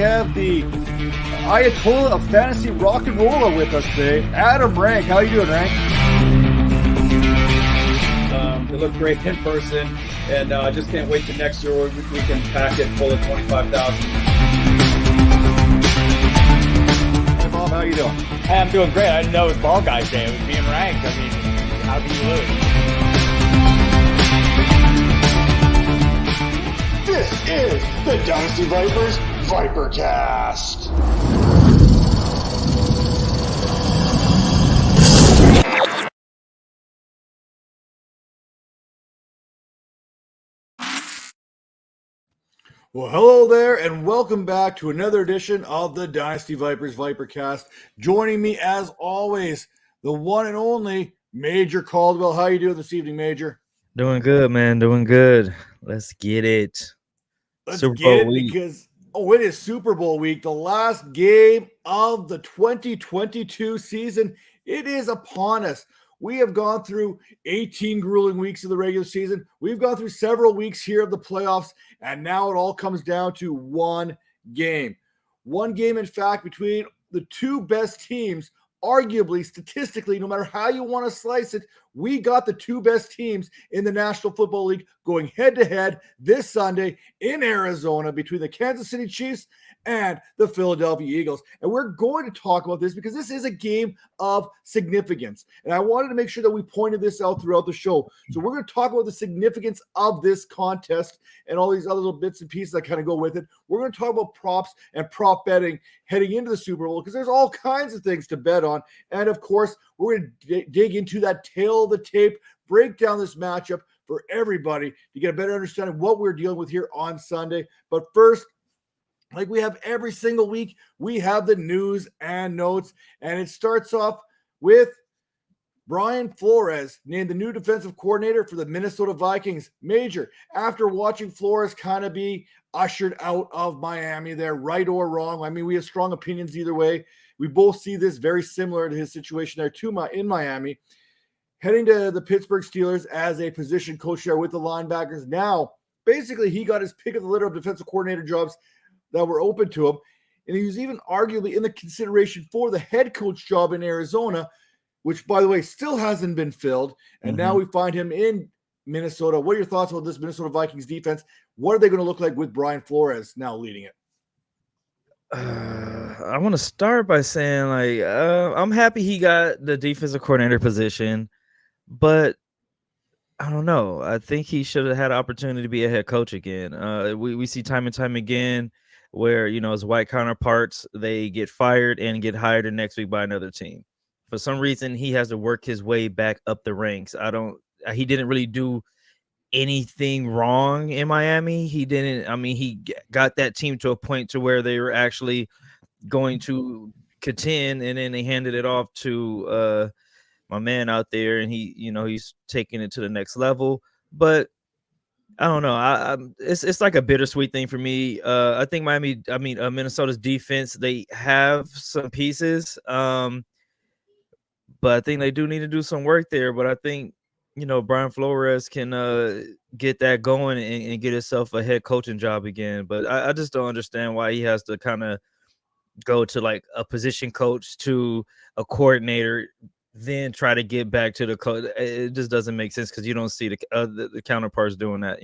have the Ayatollah of fantasy rock and roll with us today, Adam Rank. How you doing, Rank? They look great in person, and I just can't wait till next year we can pack it full of 25,000. Hey, Bob, how you doing? Hey, I'm doing great. I didn't know it was Ball Guys Day. It was me and Rank. I mean, how can you lose? This is the Dynasty Vipers ViperCast. Well, hello there, and welcome back to another edition of the Dynasty Vipers ViperCast. Joining me, as always, the one and only Major Caldwell. How you doing this evening, Major? Doing good, man. Doing good. Let's get it. Let's Super get Bowl it week. because it is Super Bowl week, the last game of the 2022 season. It is upon us. We have gone through 18 grueling weeks of the regular season. We've gone through several weeks here of the playoffs, and now it all comes down to one game. One game, in fact, between the two best teams, arguably, statistically, no matter how you want to slice it, we got the two best teams in the National Football League going head-to-head this Sunday in Arizona between the Kansas City Chiefs and the Philadelphia Eagles. And we're going to talk about this because this is a game of significance. And I wanted to make sure that we pointed this out throughout the show. So we're going to talk about the significance of this contest and all these other little bits and pieces that kind of go with it. We're going to talk about props and prop betting heading into the Super Bowl because there's all kinds of things to bet on. And of course, we're going to dig into that tail of the tape, break down this matchup for everybody to get a better understanding of what we're dealing with here on Sunday. But first, like we have every single week, we have the news and notes, and it starts off with Brian Flores named the new defensive coordinator for the Minnesota Vikings. Major, after watching Flores kind of be ushered out of Miami there, right or wrong, I mean, we have strong opinions either way. We both see this very similar to his situation there in Miami. Heading to the Pittsburgh Steelers as a position coach there with the linebackers. Now, basically, he got his pick of the litter of defensive coordinator jobs that were open to him. And he was even arguably in the consideration for the head coach job in Arizona, which, by the way, still hasn't been filled. And now we find him in Minnesota. What are your thoughts about this Minnesota Vikings defense? What are they going to look like with Brian Flores now leading it? I want to start by saying, I'm happy he got the defensive coordinator position, but I don't know. I think he should have had an opportunity to be a head coach again. We see time and time again where, his white counterparts, they get fired and get hired the next week by another team. For some reason, he has to work his way back up the ranks. He didn't really do anything wrong in Miami. He got that team to a point to where they were actually going to contend, and then they handed it off to my man out there, and he's taking it to the next level. But I don't know. It's like a bittersweet thing for me. I think Minnesota's defense, they have some pieces, but I think they do need to do some work there. But I think Brian Flores can get that going and get himself a head coaching job again. But I just don't understand why he has to kind of go to like a position coach to a coordinator, then try to get back to the coach. It just doesn't make sense because you don't see the counterparts doing that,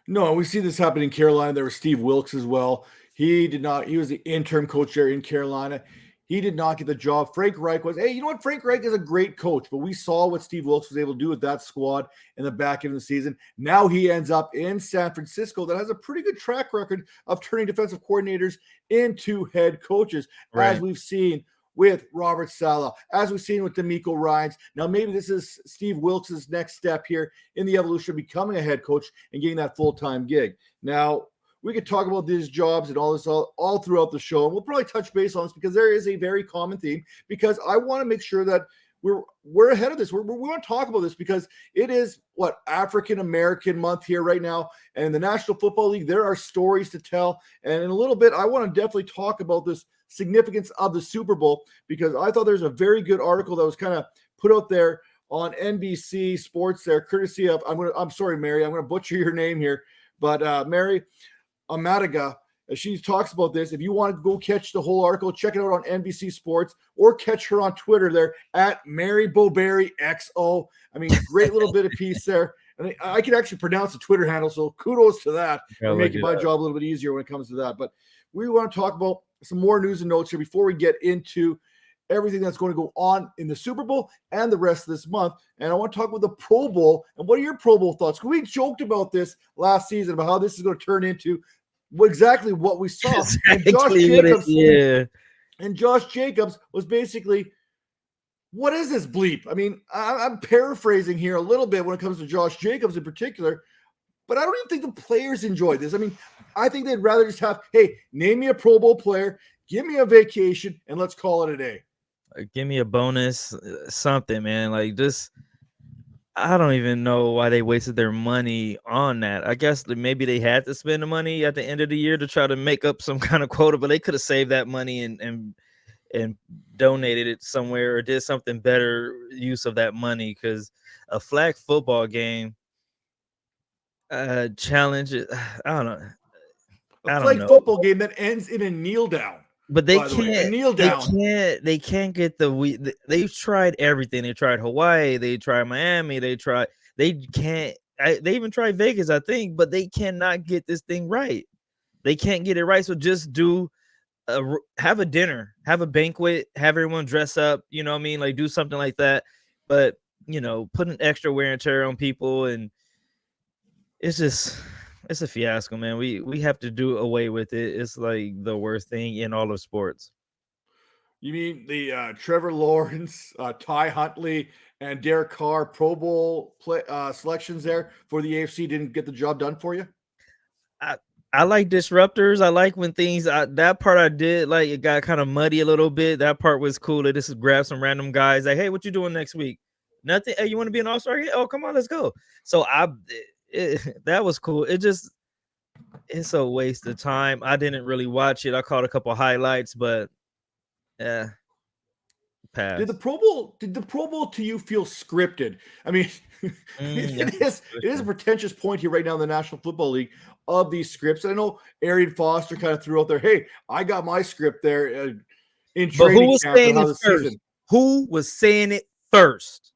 No, we see this happen in Carolina. There was Steve Wilkes as well. He did not. He was the interim coach there in Carolina. He did not get the job. Frank Reich was. Hey, you know what? Frank Reich is a great coach, but we saw what Steve Wilkes was able to do with that squad in the back end of the season. Now he ends up in San Francisco that has a pretty good track record of turning defensive coordinators into head coaches, as we've seen with Robert Saleh, as we've seen with DeMeco Ryans. Now, maybe this is Steve Wilkes' next step here in the evolution of becoming a head coach and getting that full-time gig. Now, we could talk about these jobs and all this all throughout the show, and we'll probably touch base on this because there is a very common theme, because I want to make sure that we're ahead of this. We want to talk about this because it is African-American month here right now. And in the National Football League, there are stories to tell. And in a little bit, I want to definitely talk about this significance of the Super Bowl, because I thought there's a very good article that was kind of put out there on NBC Sports there, courtesy of, I'm sorry, Mary, I'm going to butcher your name here, but Mary Amadiga She talks about this. If you want to go catch the whole article, check it out on NBC Sports or catch her on Twitter there at Mary Bowberry XO. I mean, great little bit of piece there. And I can actually pronounce the Twitter handle, so kudos to that for making my job a little bit easier when it comes to that. But we want to talk about some more news and notes here before we get into everything that's going to go on in the Super Bowl and the rest of this month. And I want to talk about the Pro Bowl. And what are your Pro Bowl thoughts? We joked about this last season about how this is going to turn into exactly what we saw. Exactly and Josh Jacobs was basically, what is this bleep? I mean, I'm paraphrasing here a little bit when it comes to Josh Jacobs in particular, but I don't even think the players enjoy this. I mean, I think they'd rather just have, hey, name me a Pro Bowl player, give me a vacation, and let's call it a day. Give me a bonus, something, man. Like this, I don't even know why they wasted their money on that. I guess maybe they had to spend the money at the end of the year to try to make up some kind of quota, but they could have saved that money and donated it somewhere or did something better use of that money, because a flag football game challenge, I don't know. A flag football game that ends in a kneel down. But they can't kneel down. They can't get they've tried everything. They tried Hawaii, they tried Miami, they even tried Vegas, I think, but they cannot get this thing right. They can't get it right. So just have a dinner, have a banquet, have everyone dress up, you know what I mean? Like do something like that. But put an extra wear and tear on people, and it's a fiasco, man. We have to do away with it. It's like the worst thing in all of sports. You mean the Trevor Lawrence, Ty Huntley, and Derek Carr Pro Bowl selections there for the AFC didn't get the job done for you? I like disruptors. I like when things that part I did like. It got kind of muddy a little bit. That part was cool. They just grab some random guys like, hey, what you doing next week? Nothing. Hey, you want to be an all-star? Yeah. Oh, come on, let's go. So that was cool. It's a waste of time. I didn't really watch it. I caught a couple highlights, but pass. Did the Pro Bowl to you feel scripted? I mean, it is a pretentious point here right now in the National Football League of these scripts. I know Arian Foster kind of threw out there, hey, I got my script there in training. But who was saying it first? Who was saying it first?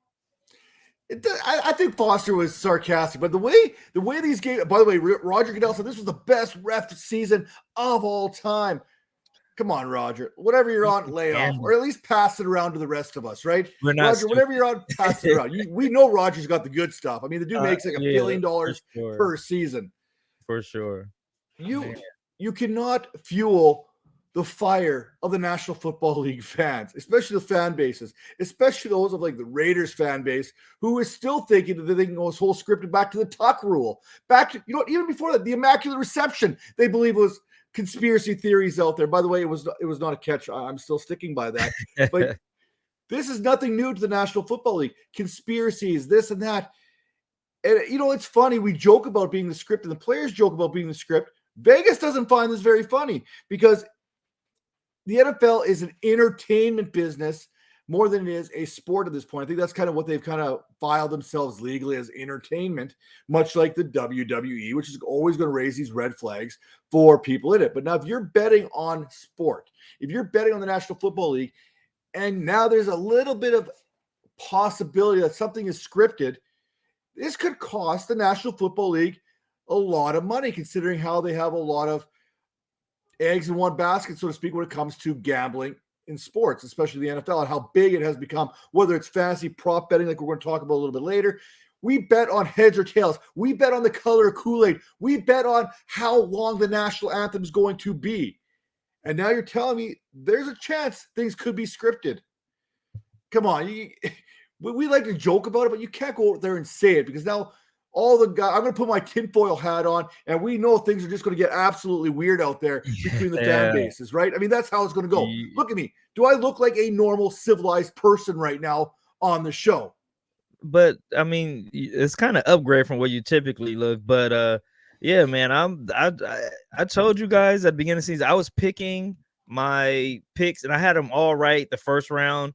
I think Foster was sarcastic, but the way these games, by the way, Roger Goodell said this was the best ref season of all time. Come on, Roger. Whatever you're on, lay off, or at least pass it around to the rest of us, right? Roger, whatever you're on, pass it around. We know Roger's got the good stuff. I mean, the dude makes like $1 billion per season. For sure. You cannot fuel the fire of the National Football League fans, especially the fan bases, especially those of like the Raiders fan base, who is still thinking that they can go this whole scripted back to the Tuck rule. Back to, even before that, the Immaculate Reception, they believe was conspiracy theories out there. By the way, it was not a catch. I'm still sticking by that. But this is nothing new to the National Football League. Conspiracies, this and that. And, it's funny. We joke about being the script, and the players joke about being the script. Vegas doesn't find this very funny because the NFL is an entertainment business more than it is a sport at this point. I think that's kind of what they've kind of filed themselves legally as entertainment, much like the WWE, which is always going to raise these red flags for people in it. But now if you're betting on sport, if you're betting on the National Football League, and now there's a little bit of possibility that something is scripted, this could cost the National Football League a lot of money, considering how they have a lot of eggs in one basket, so to speak, when it comes to gambling in sports, especially the NFL, and how big it has become, whether it's fantasy prop betting, like we're going to talk about a little bit later. We bet on heads or tails. We bet on the color of Kool-Aid. We bet on how long the national anthem is going to be. And now you're telling me there's a chance things could be scripted. Come on. We like to joke about it, but you can't go out there and say it, because now all the guys, I'm going to put my tinfoil hat on, and we know things are just going to get absolutely weird out there between the fan bases, right? I mean, that's how it's going to go. Look at me. Do I look like a normal, civilized person right now on the show? But I mean, it's kind of upgrade from what you typically look. But yeah, man, I told you guys at the beginning of the season, I was picking my picks, and I had them all right the first round,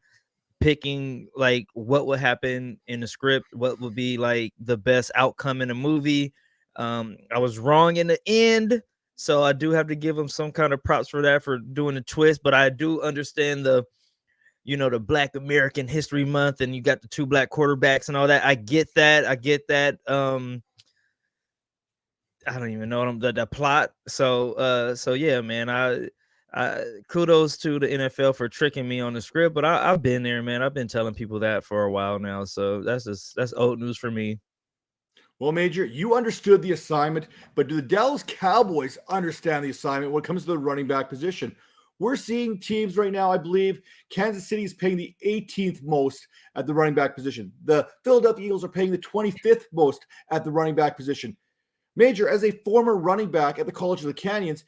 picking like what would happen in the script, what would be like the best outcome in a movie. I was wrong in the end, So I do have to give him some kind of props for that, for doing the twist. But I do understand the Black American History Month, and you got the 2 black quarterbacks and all that. I get that. I don't even know the plot. So yeah, man. I kudos to the NFL for tricking me on the script, but I've been there, man. I've been telling people that for a while now. So that's old news for me. Well, Major, you understood the assignment, but do the Dallas Cowboys understand the assignment when it comes to the running back position? We're seeing teams right now, I believe Kansas City is paying the 18th most at the running back position. The Philadelphia Eagles are paying the 25th most at the running back position. Major, as a former running back at the College of the Canyons,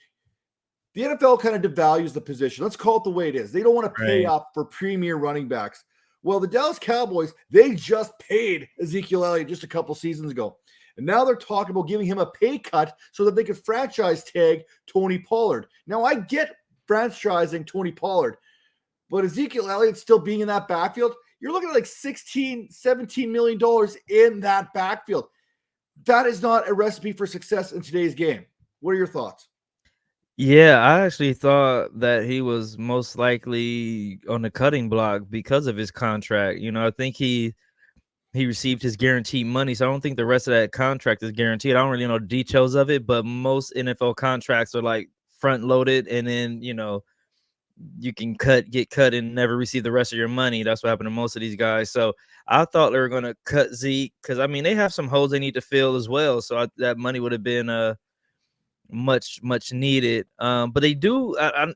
the NFL kind of devalues the position. Let's call it the way it is. They don't want to pay up for premier running backs. Well, the Dallas Cowboys, they just paid Ezekiel Elliott just a couple seasons ago. And now they're talking about giving him a pay cut so that they could franchise tag Tony Pollard. Now, I get franchising Tony Pollard, but Ezekiel Elliott still being in that backfield, you're looking at like $16, $17 million in that backfield. That is not a recipe for success in today's game. What are your thoughts? Yeah, I actually thought that he was most likely on the cutting block because of his contract. I think he received his guaranteed money, so I don't think the rest of that contract is guaranteed. I don't really know the details of it, but most NFL contracts are like front loaded, and then you can get cut and never receive the rest of your money. That's what happened to most of these guys. So I thought they were going to cut Zeke because they have some holes they need to fill as well. So that money would have been much needed. But they do. I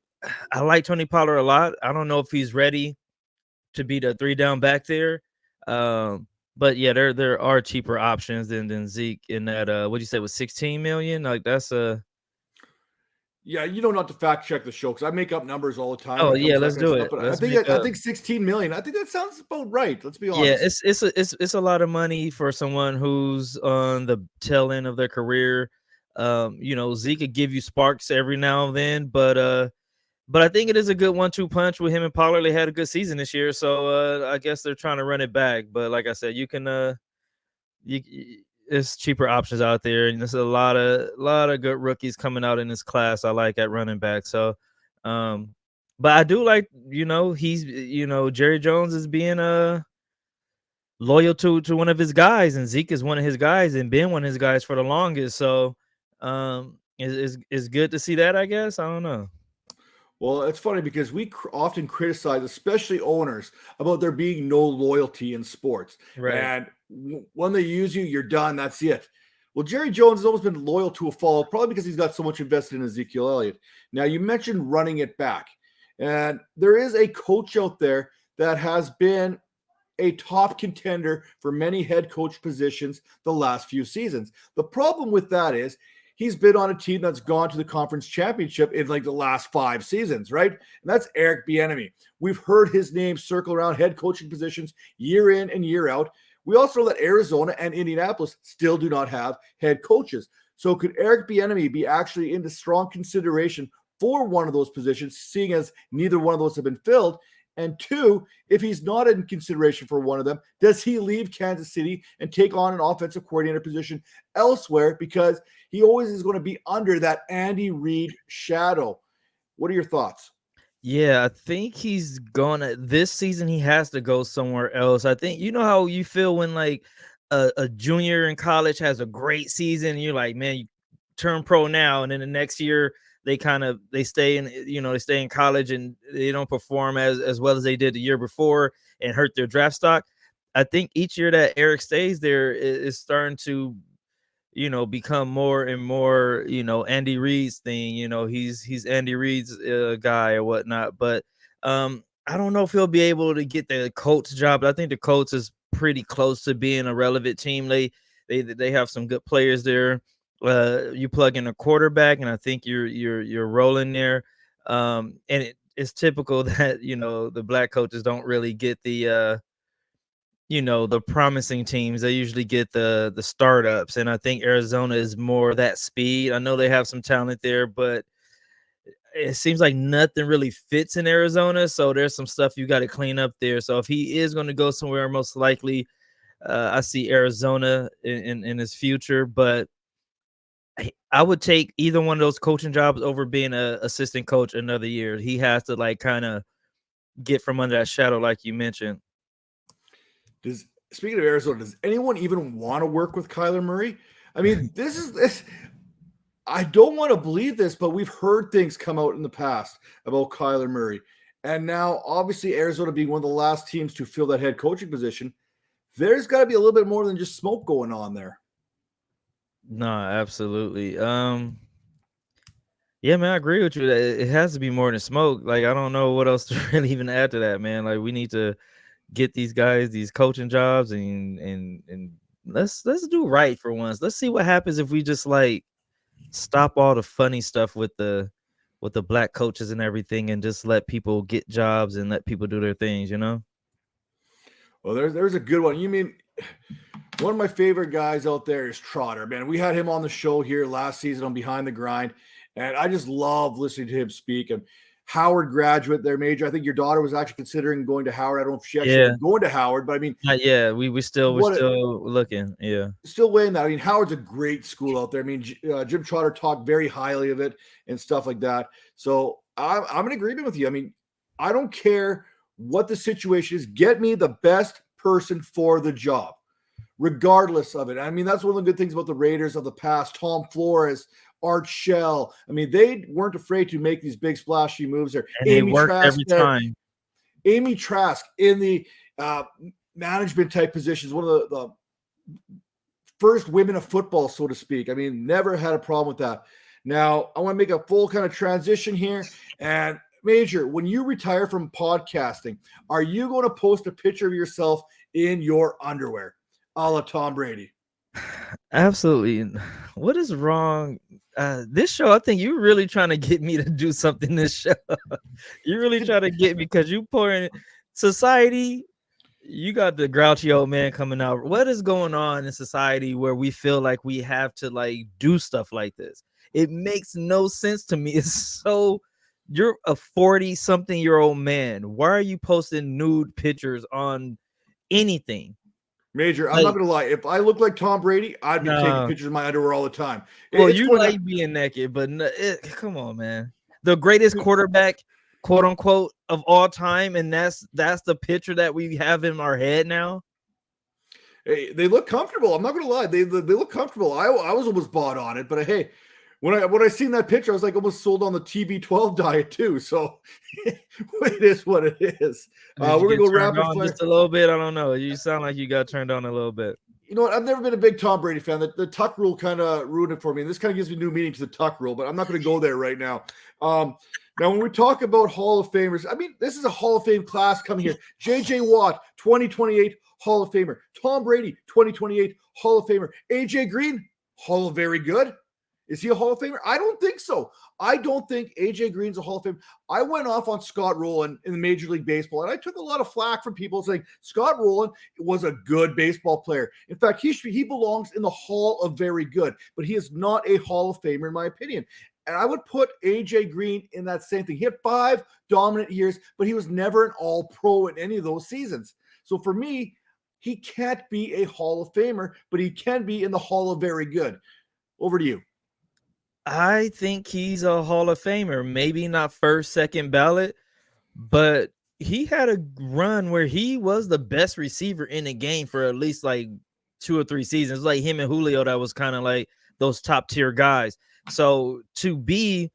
like Tony Pollard a lot. I don't know if he's ready to be the 3 down back there. But yeah, there are cheaper options than Zeke in that. What'd you say was 16 million? Like that's a. Yeah, you don't have to fact check the show because I make up numbers all the time. Oh yeah, let's do it. But I think 16 million. I think that sounds about right. Let's be honest. Yeah, it's a lot of money for someone who's on the tail end of their career. Zeke could give you sparks every now and then, but I think it is a good 1-2 punch with him and Pollard. They had a good season this year, so I guess they're trying to run it back. But like I said, you can it's cheaper options out there, and there's a lot of good rookies coming out in this class. I like at running back. So, but I do like he's Jerry Jones is being loyal to one of his guys, and Zeke is one of his guys and been one of his guys for the longest. So, it's good to see that. I guess I don't know. Well, it's funny because we often criticize, especially owners, about there being no loyalty in sports. Right. And when they use you, you're done. That's it. Well, Jerry Jones has always been loyal to a follow, probably because he's got so much invested in Ezekiel Elliott. Now, you mentioned running it back. And there is a coach out there that has been a top contender for many head coach positions the last few seasons. The problem with that is he's been on a team that's gone to the conference championship in like the last 5 seasons, right? And that's Eric Bieniemy. We've heard his name circle around head coaching positions year in and year out. We also know that Arizona and Indianapolis still do not have head coaches. So could Eric Bieniemy be actually into strong consideration for one of those positions, seeing as neither one of those have been filled? And 2, if he's not in consideration for one of them, does he leave Kansas City and take on an offensive coordinator position elsewhere because he always is going to be under that Andy Reid shadow? What are your thoughts? Yeah, I think he's gonna this season. He has to go somewhere else. I think how you feel when like a junior in college has a great season. And you're like, man, you turn pro now, and then the next year they stay in college and they don't perform as well as they did the year before and hurt their draft stock. I think each year that Eric stays there is starting to become more and more, Andy Reid's thing. He's Andy Reid's guy or whatnot. But I don't know if he'll be able to get the Colts job. But I think the Colts is pretty close to being a relevant team. They have some good players there. You plug in a quarterback, and I think you're rolling there. And it's typical that the black coaches don't really get the the promising teams. They usually get the startups, and I think Arizona is more that speed. I know they have some talent there, but it seems like nothing really fits in Arizona. So there's some stuff you got to clean up there. So if he is going to go somewhere, most likely I see Arizona in his future. But I would take either one of those coaching jobs over being an assistant coach another year. He has to like kind of get from under that shadow, like you mentioned. Speaking of Arizona, does anyone even want to work with Kyler Murray? I mean, this. I don't want to believe this, but we've heard things come out in the past about Kyler Murray. And now, obviously, Arizona being one of the last teams to fill that head coaching position, there's got to be a little bit more than just smoke going on there. No, absolutely. Yeah, man, I agree with you. It has to be more than smoke. Like, I don't know what else to really even add to that, man. Like, we need to get these guys these coaching jobs and let's do right for once. Let's see what happens if we just like stop all the funny stuff with the black coaches and everything and just let people get jobs and let people do their things, you know? Well, there's a good one. You mean one of my favorite guys out there is Trotter, man. We had him on the show here last season on Behind the Grind, and I just love listening to him speak. And Howard graduate there, Major. I think your daughter was actually considering going to Howard. I don't know if she actually was going to Howard, but I mean, yeah, we're still looking. Yeah, still weighing that. I mean, Howard's a great school out there. I mean, Jim Trotter talked very highly of it and stuff like that. So I'm in agreement with you. I mean, I don't care what the situation is. Get me the best person for the job, regardless of it. I mean, that's one of the good things about the Raiders of the past. Tom Flores, Art Shell. I mean, they weren't afraid to make these big splashy moves there. And Amy worked Trask every time. Amy Trask in the management type positions, one of the first women of football, so to speak. I mean, never had a problem with that. Now, I want to make a full kind of transition here. And Major, when you retire from podcasting, are you going to post a picture of yourself in your underwear, a la Tom Brady? Absolutely. What is wrong? This show, I think you're really trying to get me to do something this show. You're really trying to get me because you pour in society. You got the grouchy old man coming out. What is going on in society where we feel like we have to like do stuff like this? It makes no sense to me. It's so, you're a 40-something-year-old man. Why are you posting nude pictures on anything? Major, I'm not going to lie. If I look like Tom Brady, I'd be taking pictures of my underwear all the time. Well, you like being naked, but come on, man. The greatest quarterback, quote unquote, of all time, and that's the picture that we have in our head now. Hey, they look comfortable. I'm not going to lie. They look comfortable. I was almost bought on it, but hey, when I seen that picture, I was like almost sold on the TB12 diet too. So it is what it is. We're gonna go rapid fire just a little bit. I don't know. You sound like you got turned on a little bit. You know what? I've never been a big Tom Brady fan. The Tuck rule kind of ruined it for me. And this kind of gives me new meaning to the Tuck rule, but I'm not going to go there right now. Now, when we talk about Hall of Famers, I mean, this is a Hall of Fame class coming here. J.J. Watt, 2028 Hall of Famer. Tom Brady, 2028 Hall of Famer. A.J. Green, Hall of Very Good. Is he a Hall of Famer? I don't think so. I don't think A.J. Green's a Hall of Famer. I went off on Scott Rowland in the Major League Baseball, and I took a lot of flack from people saying Scott Rowland was a good baseball player. In fact, he belongs in the Hall of Very Good, but he is not a Hall of Famer in my opinion. And I would put A.J. Green in that same thing. He had 5 dominant years, but he was never an all-pro in any of those seasons. So for me, he can't be a Hall of Famer, but he can be in the Hall of Very Good. Over to you. I think he's a Hall of Famer, maybe not first, second ballot, but he had a run where he was the best receiver in the game for at least like 2 or 3 seasons. Like him and Julio, that was kind of like those top tier guys. So to be,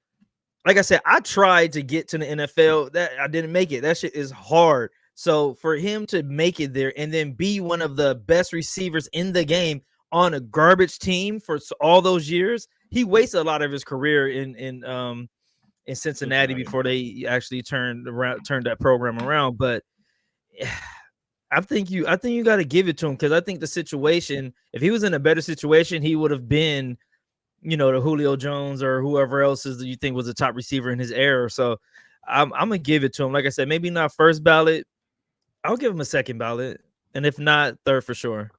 like I said, I tried to get to the NFL. That I didn't make it. That shit is hard. So for him to make it there and then be one of the best receivers in the game on a garbage team for all those years, he wasted a lot of his career in Cincinnati before they actually turned that program around. But I think you got to give it to him, because I think the situation, if he was in a better situation, he would have been, you know, the Julio Jones or whoever else is that you think was the top receiver in his era. So I'm gonna give it to him. Like I said, maybe not first ballot. I'll give him a second ballot, and if not, third for sure.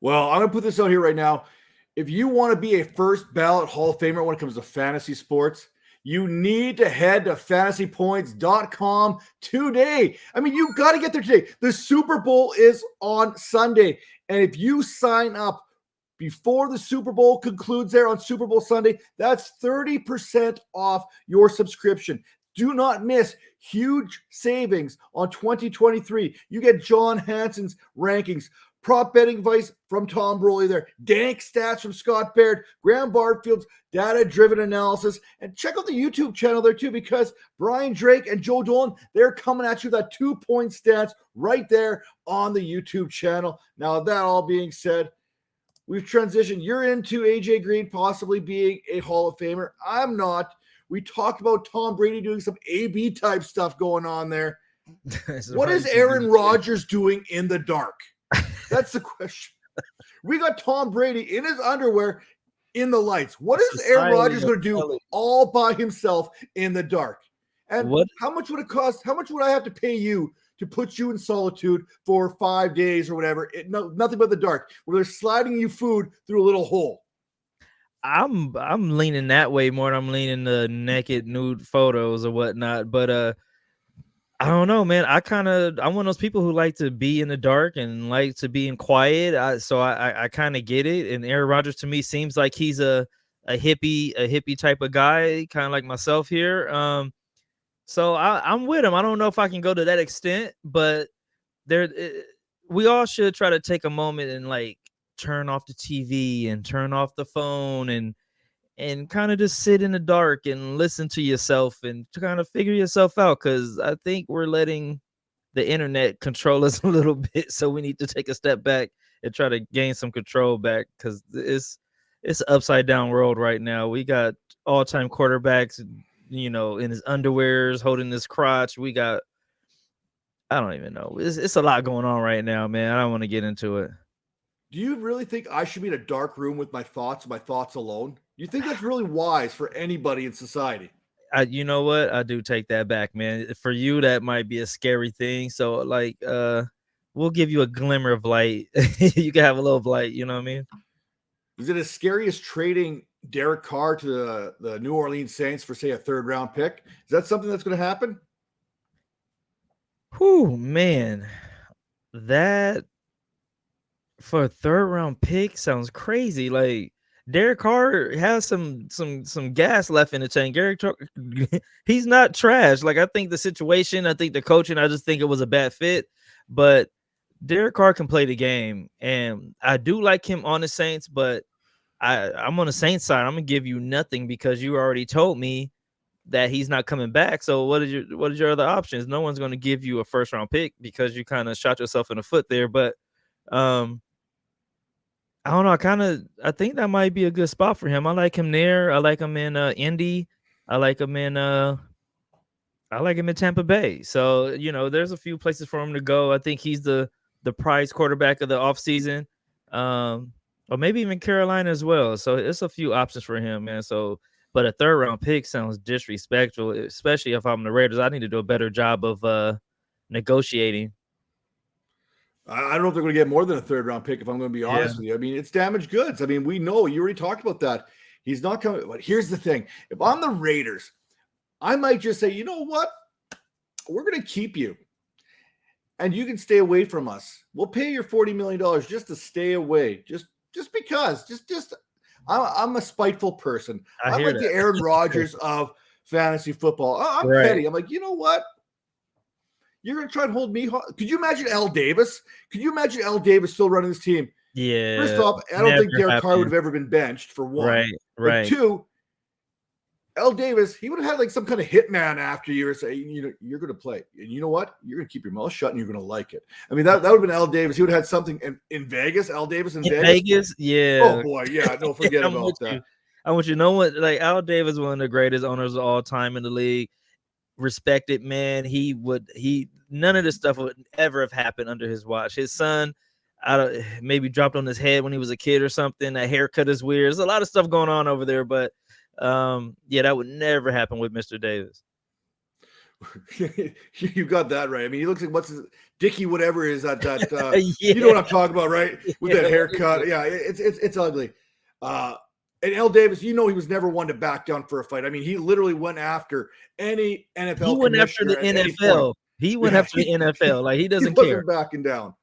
Well, I'm gonna put this out here right now. If you want to be a first ballot Hall of Famer when it comes to fantasy sports, you need to head to fantasypoints.com today. I mean, you got to get there today. The Super Bowl is on Sunday. And if you sign up before the Super Bowl concludes there on Super Bowl Sunday. That's 30% off your subscription. Do not miss huge savings on 2023. You get John Hansen's rankings, prop betting advice from Tom Brolley there, Dank stats from Scott Barrett, Graham Barfield's data-driven analysis, and check out the YouTube channel there too, because Brian Drake and Joe Dolan, they're coming at you with that 2-point stats right there on the YouTube channel. Now, that all being said, we've transitioned. You're into AJ Green possibly being a Hall of Famer. I'm not. We talked about Tom Brady doing some AB type stuff going on there. What is Aaron Rodgers doing in the dark? That's the question. We got Tom Brady in his underwear in the lights. What is Aaron Rodgers going to do all by himself in the dark? And how much would it cost? How much would I have to pay you to put you in solitude for 5 days or whatever? Nothing but the dark, where they're sliding you food through a little hole. I'm leaning that way more than I'm leaning the naked nude photos or whatnot. But I don't know, man. I'm one of those people who like to be in the dark and like to be in quiet. So I kind of get it. And Aaron Rodgers to me seems like he's a hippie type of guy, kind of like myself here. So I'm with him. I don't know if I can go to that extent, but we all should try to take a moment and like turn off the TV and turn off the phone and kind of just sit in the dark and listen to yourself and to kind of figure yourself out. Cause I think we're letting the internet control us a little bit. So we need to take a step back and try to gain some control back. Cause it's an upside down world right now. We got all-time quarterbacks, in his underwears, holding his crotch. We got, I don't even know. It's a lot going on right now, man. I don't want to get into it. Do you really think I should be in a dark room with my thoughts alone? Do you think that's really wise for anybody in society? You know what? I do take that back, man. For you, that might be a scary thing. So, like, we'll give you a glimmer of light. You can have a little light. You know what I mean? Is it as scary as trading Derek Carr to the New Orleans Saints for, say, a 3rd-round pick? Is that something that's going to happen? Whew, man. That for a 3rd-round pick sounds crazy. Like, Derek Carr has some gas left in the tank. He's not trash. Like, I think the situation, I think the coaching, I just think it was a bad fit. But Derek Carr can play the game, and I do like him on the Saints. But I'm on the Saints side. I'm gonna give you nothing because you already told me that he's not coming back. So what is your other options? No one's gonna give you a 1st-round pick because you kind of shot yourself in the foot there. But I don't know. I think that might be a good spot for him. I like him there. I like him in Indy. I like him in Tampa Bay. So, there's a few places for him to go. I think he's the prize quarterback of the offseason. Or maybe even Carolina as well. So it's a few options for him, man. So, but a 3rd-round pick sounds disrespectful, especially if I'm the Raiders. I need to do a better job of negotiating. I don't know if they're going to get more than a 3rd-round pick, if I'm going to be honest with you. I mean, it's damaged goods. I mean, we know. You already talked about that. He's not coming. But here's the thing. If I'm the Raiders, I might just say, you know what? We're going to keep you. And you can stay away from us. We'll pay your $40 million just to stay away. Just because. I'm a spiteful person. I'm like the Aaron Rodgers of fantasy football. I'm petty. I'm like, you know what? You're going to try and hold me. Could you imagine L. Davis? Could you imagine L. Davis still running this team? Yeah. First off, I don't think Derek Carr would have ever been benched, for one. Right. But 2, L. Davis, he would have had like some kind of hitman after you or say, you're going to play. And you know what? You're going to keep your mouth shut and you're going to like it. I mean, that would have been L. Davis. He would have had something in Vegas. L. Davis in Vegas? Yeah. Oh, boy. Yeah. Don't forget about that. I want you to know what, like, Al Davis, one of the greatest owners of all time in the league. Respected man. None of this stuff would ever have happened under his watch. His son maybe dropped on his head when he was a kid or something. That haircut is weird. There's a lot of stuff going on over there, but that would never happen with Mr. Davis. You got that right. I mean, he looks like Dickie, whatever is that you know what I'm talking about, right? With that haircut. Yeah, it's ugly. And L. Davis, he was never one to back down for a fight. I mean, he literally went after any NFL. He went after the NFL. He went after the NFL. Like, he doesn't care. Backing down.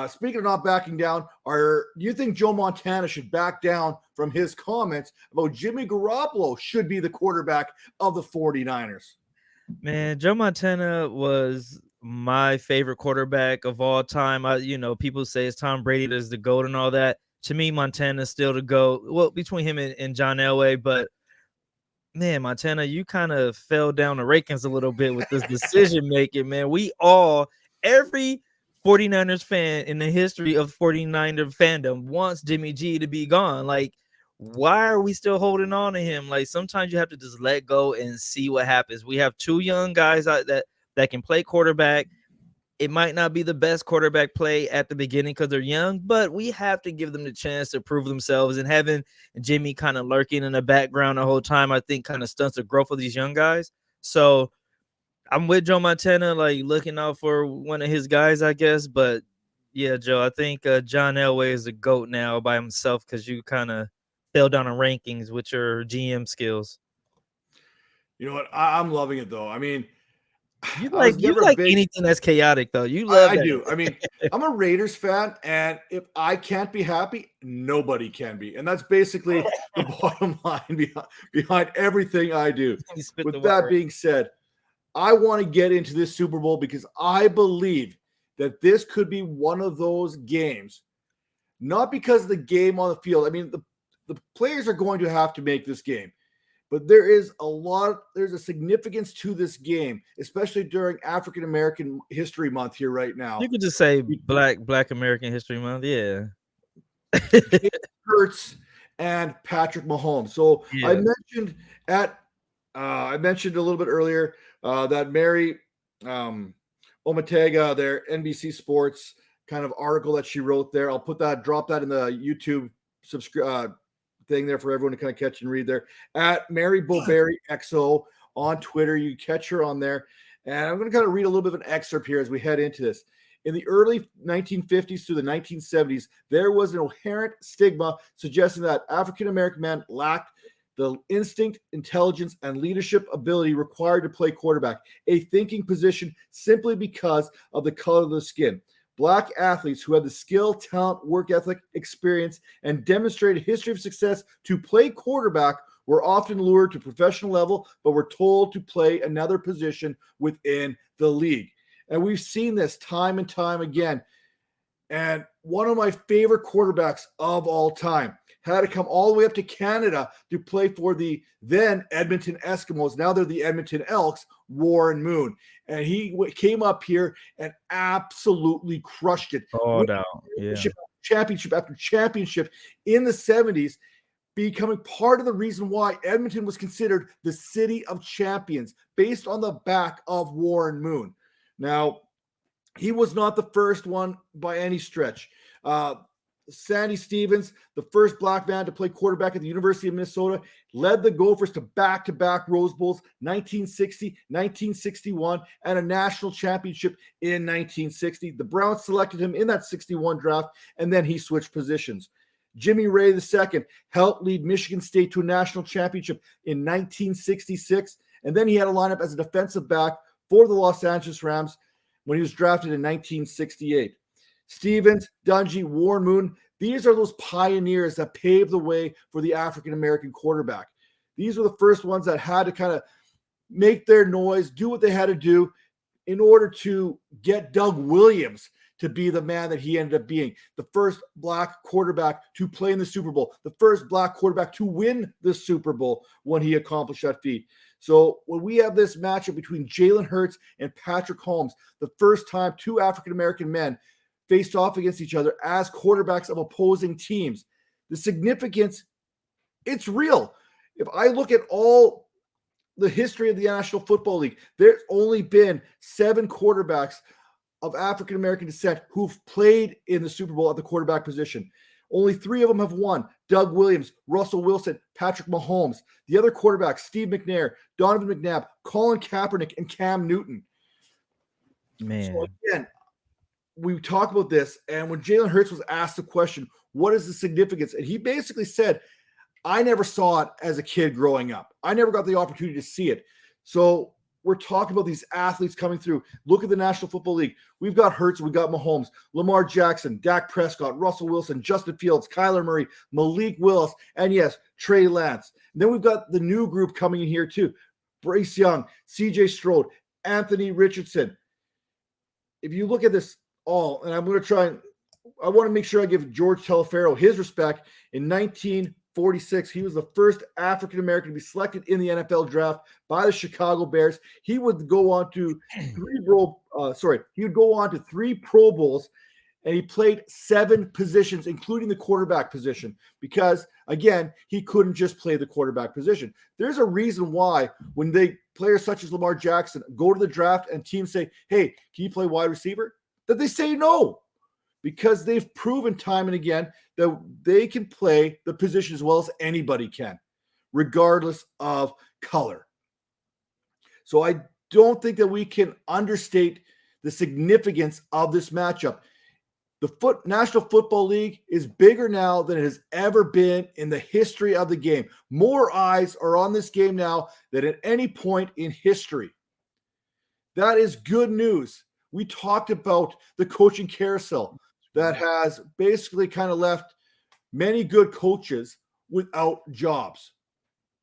Speaking of not backing down, do you think Joe Montana should back down from his comments about Jimmy Garoppolo should be the quarterback of the 49ers? Man, Joe Montana was my favorite quarterback of all time. People say it's Tom Brady that's the GOAT and all that. To me, Montana's still the GOAT. Well, between him and John Elway, but man, Montana, you kind of fell down the rankings a little bit with this decision making, man. Every 49ers fan in the history of 49er fandom wants Jimmy G to be gone. Like, why are we still holding on to him? Like, sometimes you have to just let go and see what happens. We have two young guys out that can play quarterback. It might not be the best quarterback play at the beginning because they're young, but we have to give them the chance to prove themselves. And having Jimmy kind of lurking in the background the whole time, I think kind of stunts the growth of these young guys. So I'm with Joe Montana, like looking out for one of his guys, I guess. But yeah, Joe, I think John Elway is the GOAT now by himself because you kind of fell down in rankings with your GM skills. You know what? I'm loving it though. I mean, you like anything that's chaotic though. You love I do. I mean, I'm a Raiders fan, and if I can't be happy, nobody can be. And that's basically the bottom line behind everything I do. With that being said, I want to get into this Super Bowl because I believe that this could be one of those games, not because of the game on the field. I mean, the players are going to have to make this game. But there's a significance to this game, especially during African American History Month here right now. You could just say Black American History Month, yeah. Hurts and Patrick Mahomes. So yeah. I mentioned a little bit earlier that Mary Omatega, their NBC Sports kind of article that she wrote there. I'll drop that in the YouTube thing there for everyone to kind of catch and read there at Mary Bowberry XO on Twitter. You catch her on there. And I'm going to kind of read a little bit of an excerpt here as we head into this. In the early 1950s through the 1970s, there was an inherent stigma suggesting that African-American men lacked the instinct, intelligence, and leadership ability required to play quarterback, a thinking position simply because of the color of the skin. Black athletes who had the skill, talent, work ethic, experience, and demonstrated a history of success to play quarterback were often lured to professional level, but were told to play another position within the league. And we've seen this time and time again. And one of my favorite quarterbacks of all time had to come all the way up to Canada to play for the then Edmonton Eskimos. Now they're the Edmonton Elks, Warren Moon. And he came up here and absolutely crushed it. Oh, no. Yeah. Championship after championship in the 70s, becoming part of the reason why Edmonton was considered the city of champions based on the back of Warren Moon. Now, he was not the first one by any stretch. Sandy Stevens, the first black man to play quarterback at the University of Minnesota, led the Gophers to back-to-back Rose Bowls, 1960, 1961, and a national championship in 1960. The Browns selected him in that 61 draft, and then he switched positions. Jimmy Ray II helped lead Michigan State to a national championship in 1966, and then he had a lineup as a defensive back for the Los Angeles Rams when he was drafted in 1968. Stevens, Dungy, Warren Moon, these are those pioneers that paved the way for the African-American quarterback. These were the first ones that had to kind of make their noise, do what they had to do in order to get Doug Williams to be the man that he ended up being. The first black quarterback to play in the Super Bowl, the first black quarterback to win the Super Bowl when he accomplished that feat. So when we have this matchup between Jalen Hurts and Patrick Mahomes, the first time two African-American men faced off against each other as quarterbacks of opposing teams, the significance, it's real. If I look at all the history of the National Football League, there's only been 7 quarterbacks of African-American descent who've played in the Super Bowl at the quarterback position. Only 3 of them have won. Doug Williams, Russell Wilson, Patrick Mahomes. The other quarterbacks, Steve McNair, Donovan McNabb, Colin Kaepernick, and Cam Newton. Man. So again, we talk about this, and when Jalen Hurts was asked the question, what is the significance? And he basically said, I never saw it as a kid growing up. I never got the opportunity to see it. So we're talking about these athletes coming through. Look at the National Football League. We've got Hurts, we've got Mahomes, Lamar Jackson, Dak Prescott, Russell Wilson, Justin Fields, Kyler Murray, Malik Willis, and yes, Trey Lance. And then we've got the new group coming in here too. Bryce Young, CJ Stroud, Anthony Richardson. If you look at this all, and I'm going to try and I want to make sure I give George Telefaro his respect. In 1946, he was the first African-American to be selected in the NFL draft by the Chicago Bears. He would go on to three Pro Bowls, and he played 7 positions, including the quarterback position, because, again, he couldn't just play the quarterback position. There's a reason why when players such as Lamar Jackson go to the draft and teams say, hey, can you play wide receiver? That they say no, because they've proven time and again that they can play the position as well as anybody can, regardless of color. So I don't think that we can understate the significance of this matchup. The National Football League is bigger now than it has ever been in the history of the game. More eyes are on this game now than at any point in history. That is good news. We talked about the coaching carousel that has basically kind of left many good coaches without jobs.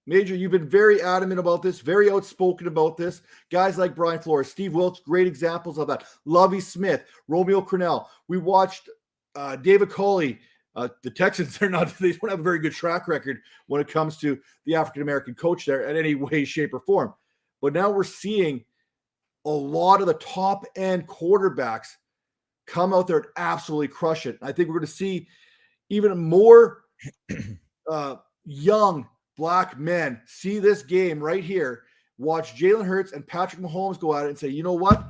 Major, you've been very adamant about this, very outspoken about this. Guys like Brian Flores, Steve Wilkes, great examples of that. Lovie Smith, Romeo Crennel. We watched David Culley. The Texans, they don't have a very good track record when it comes to the African-American coach there in any way, shape, or form. But now we're seeing a lot of the top-end quarterbacks come out there and absolutely crush it. I think we're going to see even more young black men see this game right here, watch Jalen Hurts and Patrick Mahomes go at it and say, you know what?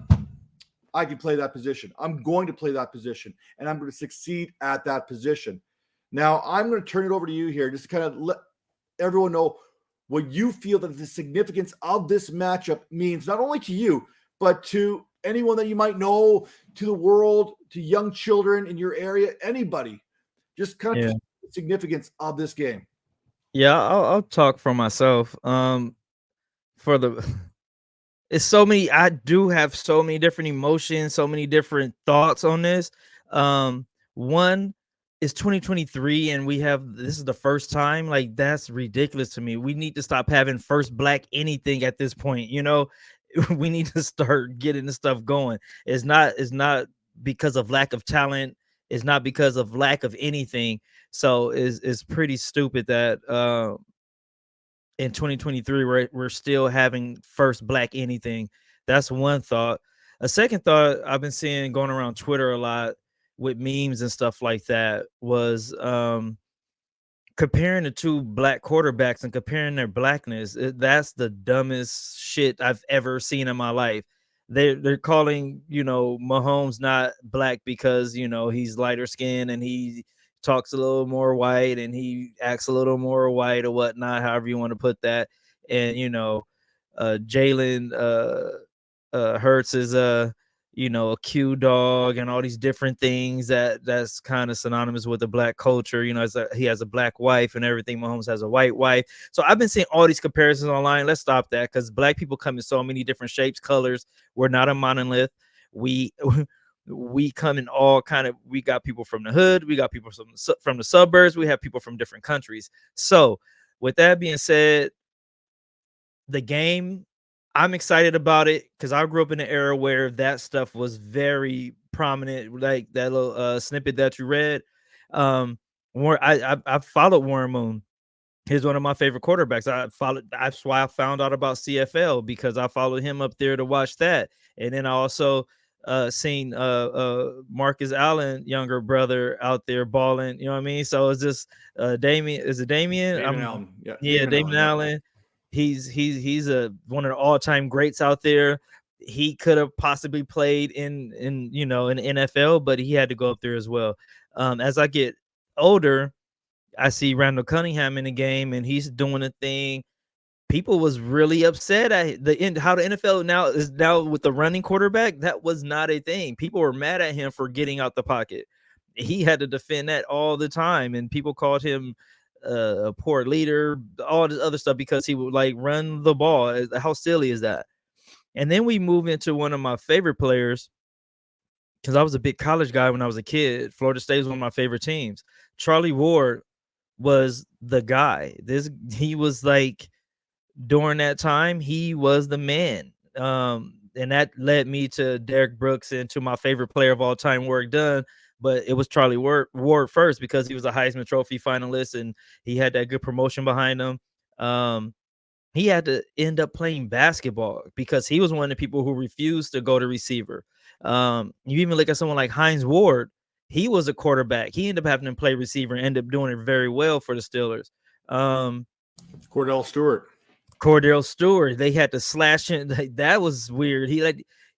I can play that position. I'm going to play that position, and I'm going to succeed at that position. Now, I'm going to turn it over to you here just to kind of let everyone know what you feel that the significance of this matchup means, not only to you, but to anyone that you might know, to the world, to young children in your area, anybody. Just kind of the significance of this game. Yeah, I'll talk for myself. It's so many. I do have so many different emotions, so many different thoughts on this. One is 2023, and this is the first time. Like, that's ridiculous to me. We need to stop having first black anything at this point. You know, we need to start getting this stuff going. It's not because of lack of talent. It's not because of lack of anything. So it's pretty stupid that in 2023 we're still having first black anything. That's one thought. A second thought I've been seeing going around Twitter a lot with memes and stuff like that was comparing the two black quarterbacks and comparing their blackness. That's the dumbest shit I've ever seen in my life. They're calling, Mahomes not black because, he's lighter skinned and he talks a little more white and he acts a little more white or whatnot, however you want to put that. And, Jalen Hurts is a Q dog and all these different things that's kind of synonymous with the black culture. He has a black wife and everything. Mahomes has a white wife. So I've been seeing all these comparisons online. Let's stop that, because black people come in so many different shapes, colors. We're not a monolith. We come in all kind of, we got people from the hood, we got people from the suburbs, we have people from different countries. So with that being said, the game, I'm excited about it because I grew up in an era where that stuff was very prominent, like that little snippet that you read. I followed Warren Moon. He's one of my favorite quarterbacks. That's why I found out about CFL, because I followed him up there to watch that. And then I also seen Marcus Allen, younger brother, out there balling. You know what I mean? So it's just Damien. Is it Damien? Damien Allen. Yeah, Damien Allen. He's one of the all-time greats out there. He could have possibly played in the NFL, but he had to go up there as well. As I get older, I see Randall Cunningham in the game, and he's doing a thing. People was really upset at the end how the NFL now with the running quarterback. That was not a thing. People were mad at him for getting out the pocket. He had to defend that all the time, and people called him a poor leader, all this other stuff, because he would like run the ball. How silly is that? And then we move into one of my favorite players, because I was a big college guy when I was a kid. Florida State was one of my favorite teams. Charlie Ward was the guy. He was like, during that time, he was the man. And that led me to Derrick Brooks and to my favorite player of all time, Warrick Dunn. But it was Charlie Ward first, because he was a Heisman Trophy finalist and he had that good promotion behind him. He had to end up playing basketball because he was one of the people who refused to go to receiver. You even look at someone like Hines Ward. He was a quarterback. He ended up having to play receiver and ended up doing it very well for the Steelers. Cordell Stewart. They had to slash him. That was weird.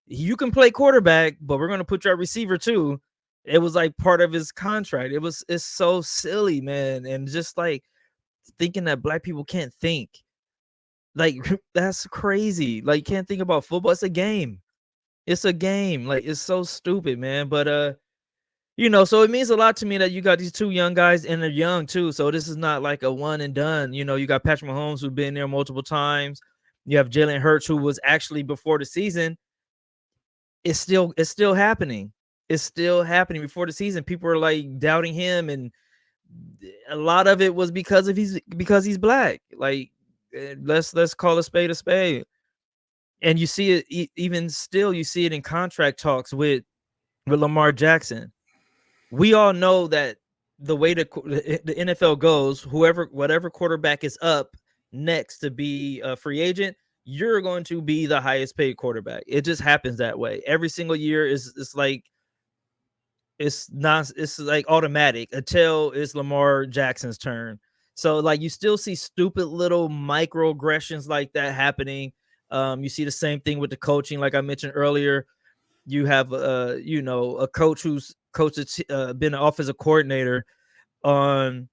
You can play quarterback, but we're going to put you at receiver too. It was like part of his contract. It's so silly, man. And just like thinking that black people can't think. Like, that's crazy. Like, you can't think about football. It's a game. Like, it's so stupid, man. But so it means a lot to me that you got these two young guys, and they're young too. So this is not like a one and done. You got Patrick Mahomes, who's been there multiple times. You have Jalen Hurts, who was actually before the season. It's still happening. It's still happening before the season. People are like doubting him, and a lot of it was because he's black. Like, let's call a spade a spade. And you see it even still. You see it in contract talks with Lamar Jackson. We all know that the way the NFL goes, whatever quarterback is up next to be a free agent, you're going to be the highest paid quarterback. It just happens that way. Every single year it's like automatic until it's Lamar Jackson's turn. So like you still see stupid little microaggressions like that happening. You see the same thing with the coaching, like I mentioned earlier. You have a coach who's been an offensive coordinator on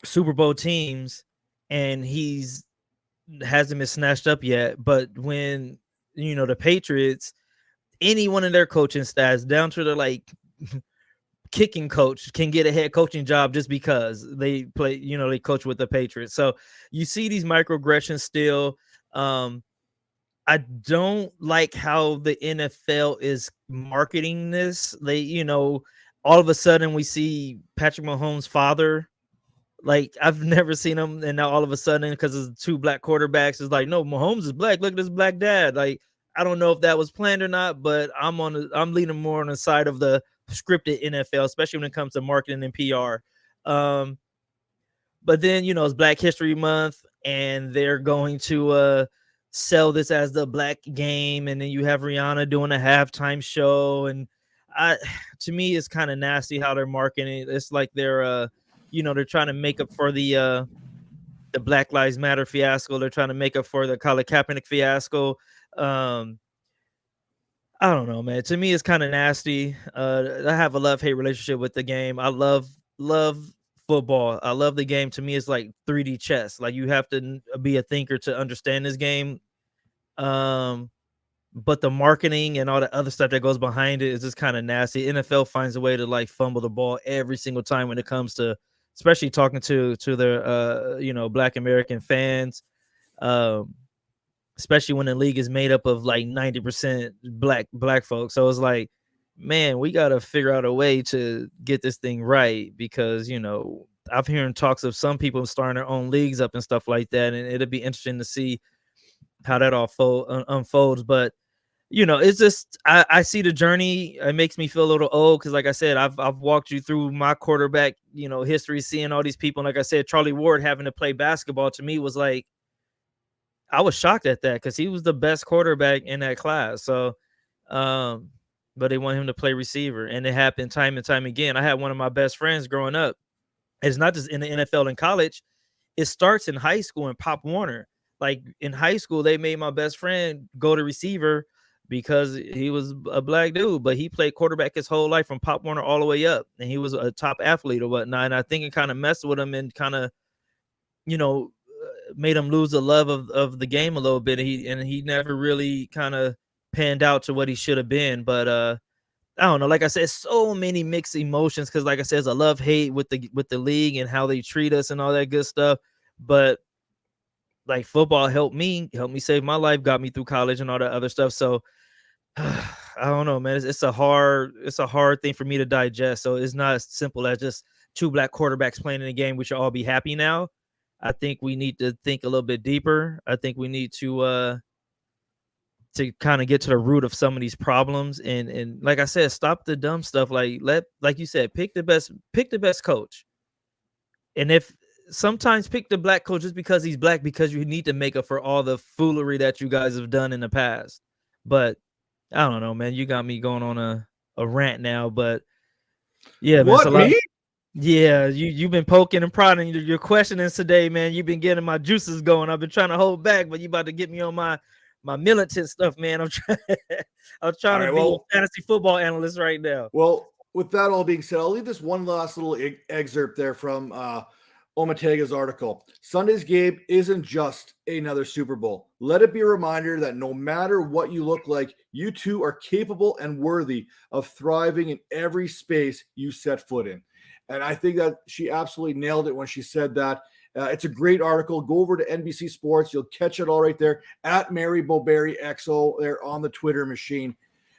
Super Bowl teams, and hasn't been snatched up yet. But when the Patriots, any one of their coaching staffs, down to the like kicking coach, can get a head coaching job just because they play, they coach with the Patriots. So you see these microaggressions still. I don't like how the NFL is marketing this. They, all of a sudden we see Patrick Mahomes' father. Like, I've never seen him, and now all of a sudden, because it's two black quarterbacks, it's like, no, Mahomes is black. Look at this black dad. Like, I don't know if that was planned or not, but I'm leaning more on the side of the scripted NFL, especially when it comes to marketing and PR. But then, it's Black History Month, and they're going to sell this as the black game, and then you have Rihanna doing a halftime show, and to me, it's kind of nasty how they're marketing it. It's like they're they're trying to make up for the Black Lives Matter fiasco. They're trying to make up for the Colin Kaepernick fiasco. I don't know, man. To me, it's kind of nasty. I have a love-hate relationship with the game. I love football. I love the game. To me, it's like 3D chess. Like, you have to be a thinker to understand this game. But the marketing and all the other stuff that goes behind it is just kind of nasty. NFL finds a way to like fumble the ball every single time when it comes to, especially talking to their Black American fans. Especially when the league is made up of like 90% black folks. So it's like, man, we got to figure out a way to get this thing right, because, I've hearing talks of some people starting their own leagues up and stuff like that. And it'll be interesting to see how that all unfolds. But, it's just, I see the journey. It makes me feel a little old, because like I said, I've walked you through my quarterback, history, seeing all these people. And like I said, Charlie Ward having to play basketball to me was like, I was shocked at that, because he was the best quarterback in that class. So, but they want him to play receiver, and it happened time and time again. I had one of my best friends growing up. It's not just in the NFL and college. It starts in high school in Pop Warner. Like, in high school, they made my best friend go to receiver because he was a black dude, but he played quarterback his whole life from Pop Warner all the way up, and he was a top athlete or whatnot. And I think it kind of messed with him and kind of, made him lose the love of the game a little bit. He never really kind of panned out to what he should have been. But I don't know. Like I said, so many mixed emotions, because like I said, it's a love-hate with the league and how they treat us and all that good stuff. But like football helped me save my life, got me through college and all that other stuff. So I don't know, man. It's a hard thing for me to digest. So it's not as simple as just two black quarterbacks playing in a game. We should all be happy now. I think we need to think a little bit deeper. I think we need to kind of get to the root of some of these problems. And like I said, stop the dumb stuff. Like you said, pick the best coach. And if sometimes pick the black coach just because he's black, because you need to make up for all the foolery that you guys have done in the past. But I don't know, man. You got me going on a rant now, but yeah, man. What, me? Yeah, you've been poking and prodding your questionings today, man. You've been getting my juices going. I've been trying to hold back, but you about to get me on my militant stuff, man. I'm trying to be a fantasy football analyst right now. Well, with that all being said, I'll leave this one last little excerpt there from Omatega's article. Sunday's game isn't just another Super Bowl. Let it be a reminder that no matter what you look like, you too are capable and worthy of thriving in every space you set foot in. And I think that she absolutely nailed it when she said that. It's a great article. Go over to NBC Sports. You'll catch it all right there at Mary Bowberry XO there on the Twitter machine.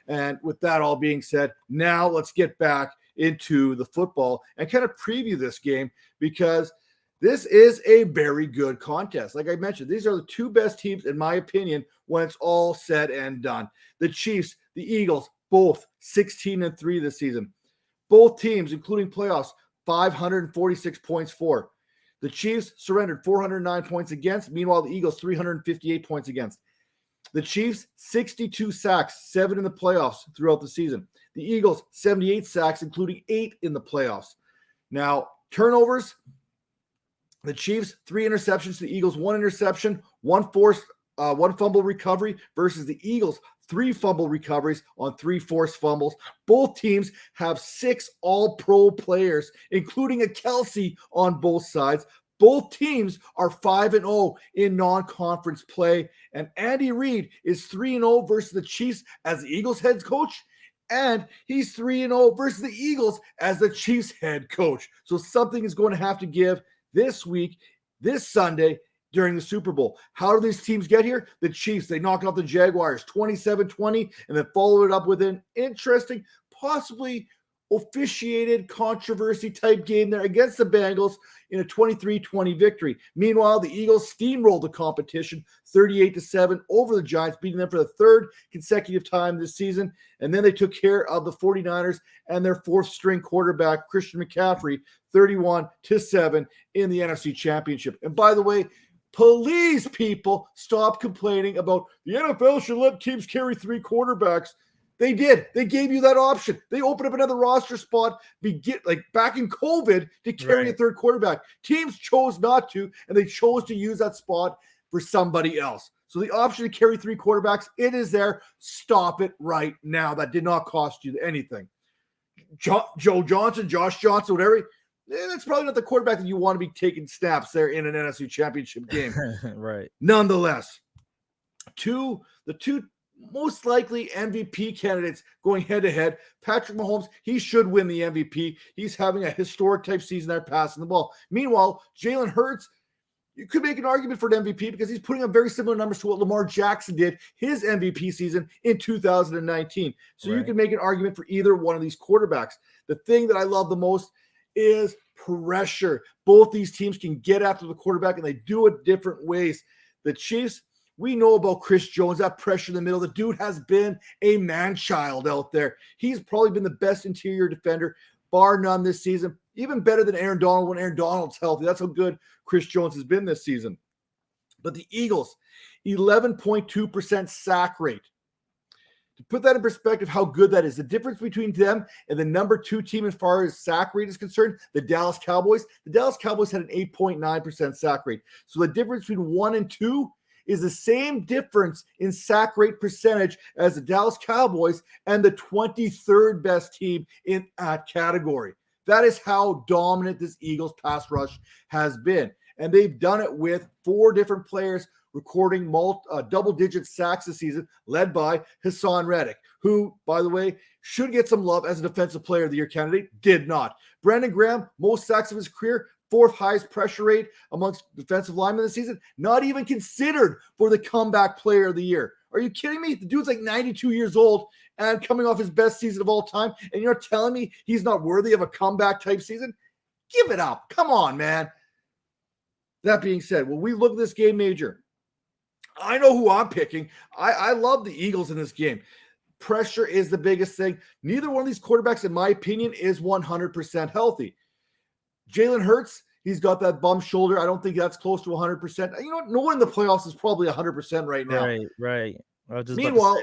And with that all being said, now let's get back into the football and kind of preview this game, because this is a very good contest. Like I mentioned, these are the two best teams, in my opinion, when it's all said and done. The Chiefs, the Eagles, both 16-3 this season. Both teams, including playoffs, 546 points for. The Chiefs surrendered 409 points against. Meanwhile, the Eagles, 358 points against. The Chiefs, 62 sacks, 7 in the playoffs throughout the season. The Eagles, 78 sacks, including 8 in the playoffs. Now, turnovers, the Chiefs, 3 interceptions. The Eagles, 1 interception, 1 fumble recovery versus the Eagles, 3 fumble recoveries on 3 forced fumbles. Both teams have 6 all-pro players, including a Kelsey on both sides. Both teams are 5-0 in non-conference play, and Andy Reid is 3-0 versus the Chiefs as the Eagles head coach, and he's 3-0 versus the Eagles as the Chiefs head coach. So something is going to have to give this week, this Sunday, during the Super Bowl. How do these teams get here? The Chiefs, they knocked off the Jaguars 27-20 and then followed it up with an interesting, possibly officiated controversy type game there against the Bengals in a 23-20 victory. Meanwhile, the Eagles steamrolled the competition 38-7 over the Giants, beating them for the 3rd consecutive time this season. And then they took care of the 49ers and their 4th string quarterback, Christian McCaffrey, 31-7 in the NFC Championship. And by the way, please, people, stop complaining about the NFL should let teams carry 3 quarterbacks. They did. They gave you that option. They opened up another roster spot, back in COVID, to carry a 3rd quarterback. Teams chose not to, and they chose to use that spot for somebody else. So the option to carry 3 quarterbacks, it is there. Stop it right now. That did not cost you anything. Josh Johnson, whatever. That's probably not the quarterback that you want to be taking snaps there in an NFC Championship game. Right. Nonetheless, the two most likely MVP candidates going head-to-head. Patrick Mahomes, he should win the MVP. He's having a historic type season there passing the ball. Meanwhile, Jalen Hurts, you could make an argument for an MVP because he's putting up very similar numbers to what Lamar Jackson did his MVP season in 2019. So you can make an argument for either one of these quarterbacks. The thing that I love the most is pressure. Both these teams can get after the quarterback, and they do it different ways. The Chiefs, we know about Chris Jones, that pressure in the middle. The dude has been a man-child out there. He's probably been the best interior defender, bar none, this season. Even better than Aaron Donald when Aaron Donald's healthy. That's how good Chris Jones has been this season. But the Eagles, 11.2% sack rate. To put that in perspective, how good that is, the difference between them and the number 2 team as far as sack rate is concerned, the Dallas Cowboys. The Dallas Cowboys had an 8.9% sack rate. So the difference between 1 and 2 is the same difference in sack rate percentage as the Dallas Cowboys and the 23rd best team in that category. That is how dominant this Eagles pass rush has been. And they've done it with 4 different players recording double-digit sacks this season, led by Hassan Reddick, who, by the way, should get some love as a Defensive Player of the Year candidate, did not. Brandon Graham, most sacks of his career, 4th highest pressure rate amongst defensive linemen this season, not even considered for the comeback player of the year. Are you kidding me? The dude's like 92 years old and coming off his best season of all time, and you're telling me he's not worthy of a comeback type season? Give it up. Come on, man. That being said, when we look at this game, Major, I know who I'm picking. I love the Eagles in this game. Pressure is the biggest thing. Neither one of these quarterbacks, in my opinion, is 100% healthy. Jalen Hurts, he's got that bum shoulder. I don't think that's close to 100%. You know what? No one in the playoffs is probably 100% right now. Right. Meanwhile,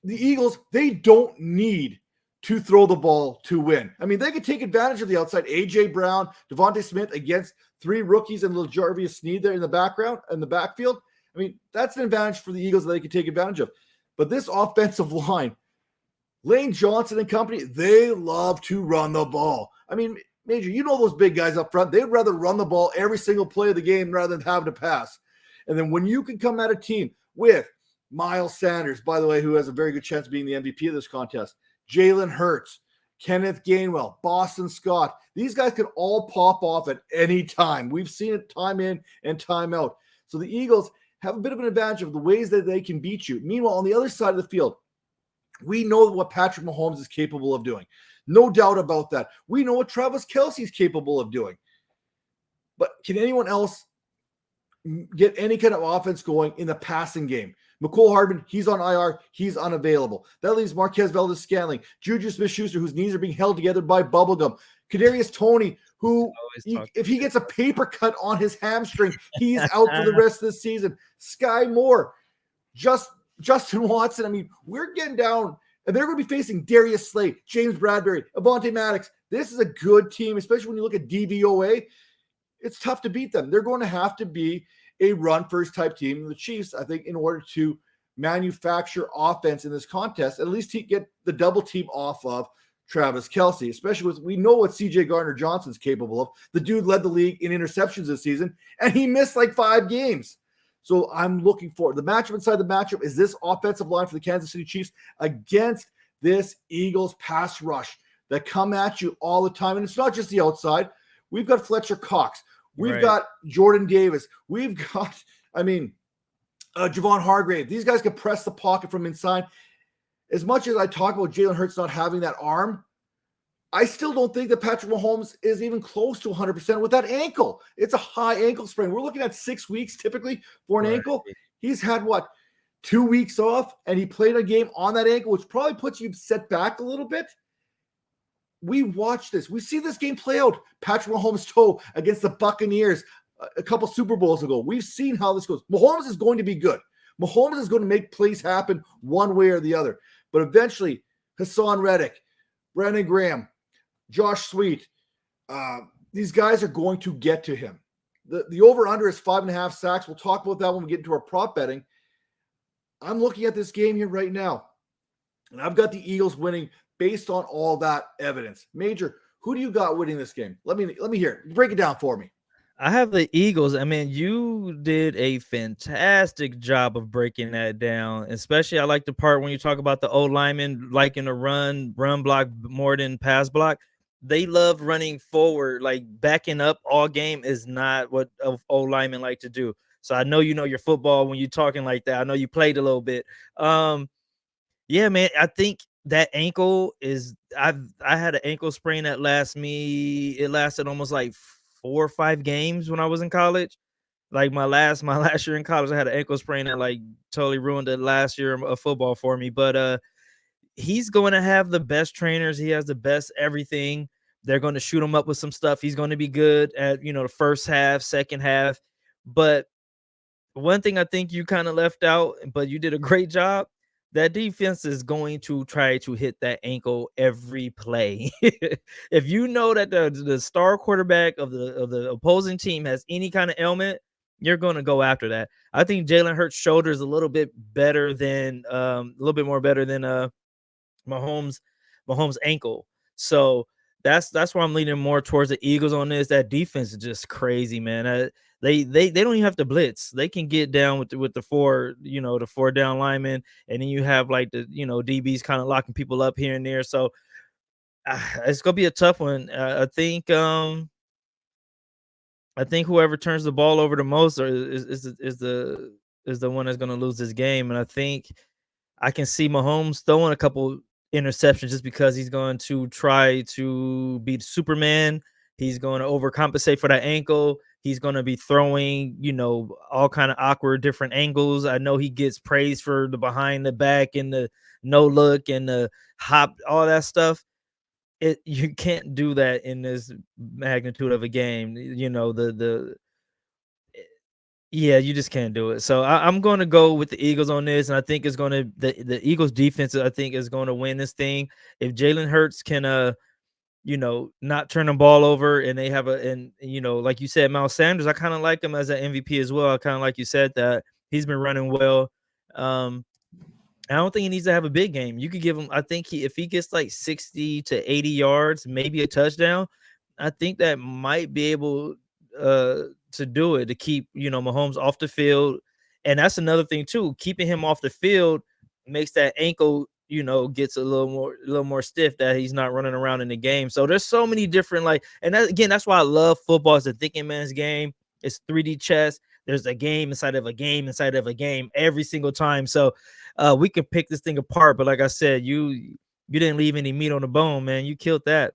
the Eagles, they don't need to throw the ball to win. I mean, they could take advantage of the outside. A.J. Brown, Devontae Smith against 3 rookies and LaJarvius Sneed there in the backfield. I mean, that's an advantage for the Eagles that they could take advantage of. But this offensive line, Lane Johnson and company, they love to run the ball. I mean, Major, you know those big guys up front, they'd rather run the ball every single play of the game rather than having to pass. And then when you can come at a team with Miles Sanders, by the way, who has a very good chance of being the MVP of this contest, Jalen Hurts, Kenneth Gainwell, Boston Scott, these guys can all pop off at any time. We've seen it time in and time out. So the Eagles have a bit of an advantage of the ways that they can beat you. Meanwhile, on the other side of the field, we know what Patrick Mahomes is capable of doing. No doubt about that. We know what Travis Kelce is capable of doing. But can anyone else get any kind of offense going in the passing game? Mecole Hardman, he's on IR. He's unavailable. That leaves Marquez Valdez-Scantling, Juju Smith-Schuster, whose knees are being held together by bubblegum. Kadarius Toney, who, if he gets a paper cut on his hamstring, he's out for the rest of the season. Sky Moore, Justin Watson. I mean, we're getting down, and they're going to be facing Darius Slay, James Bradbury, Avonte Maddox. This is a good team, especially when you look at DVOA. It's tough to beat them. They're going to have to be a run-first type team. And the Chiefs, I think, in order to manufacture offense in this contest, at least get the double team off of Travis Kelce, especially with, we know what CJ Gardner-Johnson's capable of. The dude led the league in interceptions this season, and he missed like 5 games. So I'm looking for the matchup inside the matchup is this offensive line for the Kansas City Chiefs against this Eagles pass rush that come at you all the time. And it's not just the outside. We've got Fletcher Cox. We've got Jordan Davis. We've got, Javon Hargrave. These guys can press the pocket from inside. As much as I talk about Jalen Hurts not having that arm, I still don't think that Patrick Mahomes is even close to 100% with that ankle. It's a high ankle sprain. We're looking at 6 weeks typically for an ankle. He's had, 2 weeks off, and he played a game on that ankle, which probably puts you set back a little bit. We watch this. We see this game play out. Patrick Mahomes' toe against the Buccaneers a couple Super Bowls ago. We've seen how this goes. Mahomes is going to be good. Mahomes is going to make plays happen one way or the other. But eventually, Hassan Reddick, Brandon Graham, Josh Sweet, these guys are going to get to him. The over-under is 5.5 sacks. We'll talk about that when we get into our prop betting. I'm looking at this game here right now, and I've got the Eagles winning based on all that evidence. Major, who do you got winning this game? Let me hear it. Break it down for me. I have the Eagles. I mean, you did a fantastic job of breaking that down. Especially, I like the part when you talk about the old linemen liking to run block more than pass block. They love running forward, like backing up all game is not what old linemen like to do. So I know you know your football when you're talking like that. I know you played a little bit. Yeah, man, I think that ankle is I had an ankle sprain that lasted almost like 4 or 5 games when I was in college. Like my last year in college, I had an ankle sprain that like totally ruined the last year of football for me. But he's going to have the best trainers. He has the best everything. They're going to shoot him up with some stuff. He's going to be good at, the first half, second half. But one thing I think you kind of left out, but you did a great job. That defense is going to try to hit that ankle every play. If you know that the star quarterback of the opposing team has any kind of ailment, you're going to go after that. I think Jalen Hurts' shoulder is a little bit more better than Mahomes' ankle. So that's why I'm leaning more towards the Eagles on this. That defense is just crazy, man. They don't even have to blitz. They can get down with the 4, the 4 down linemen, and then you have like the DBs kind of locking people up here and there. So it's gonna be a tough one. I think I think whoever turns the ball over the most is the one that's going to lose this game. And I think I can see Mahomes throwing a couple interceptions just because he's going to try to beat Superman. He's going to overcompensate for that ankle. He's going to be throwing, all kind of awkward different angles. I know he gets praised for the behind the back and the no look and the hop, all that stuff. You can't do that in this magnitude of a game. Yeah, you just can't do it. So I'm going to go with the Eagles on this, and I think it's going to the Eagles defense. I think is going to win this thing. If Jalen Hurts can, not turn the ball over, and they have like you said, Miles Sanders. I kind of like him as an MVP as well. I kind of like you said that he's been running well. I don't think he needs to have a big game. You could give him. I think if he gets like 60 to 80 yards, maybe a touchdown, I think that might be able to do it, to keep Mahomes off the field. And that's another thing too. Keeping him off the field makes that ankle gets a little more stiff, that he's not running around in the game. So there's so many different that's why I love football. It's a thinking man's game. It's 3D chess. There's a game inside of a game inside of a game every single time. So we can pick this thing apart. But like I said, you didn't leave any meat on the bone, man. You killed that.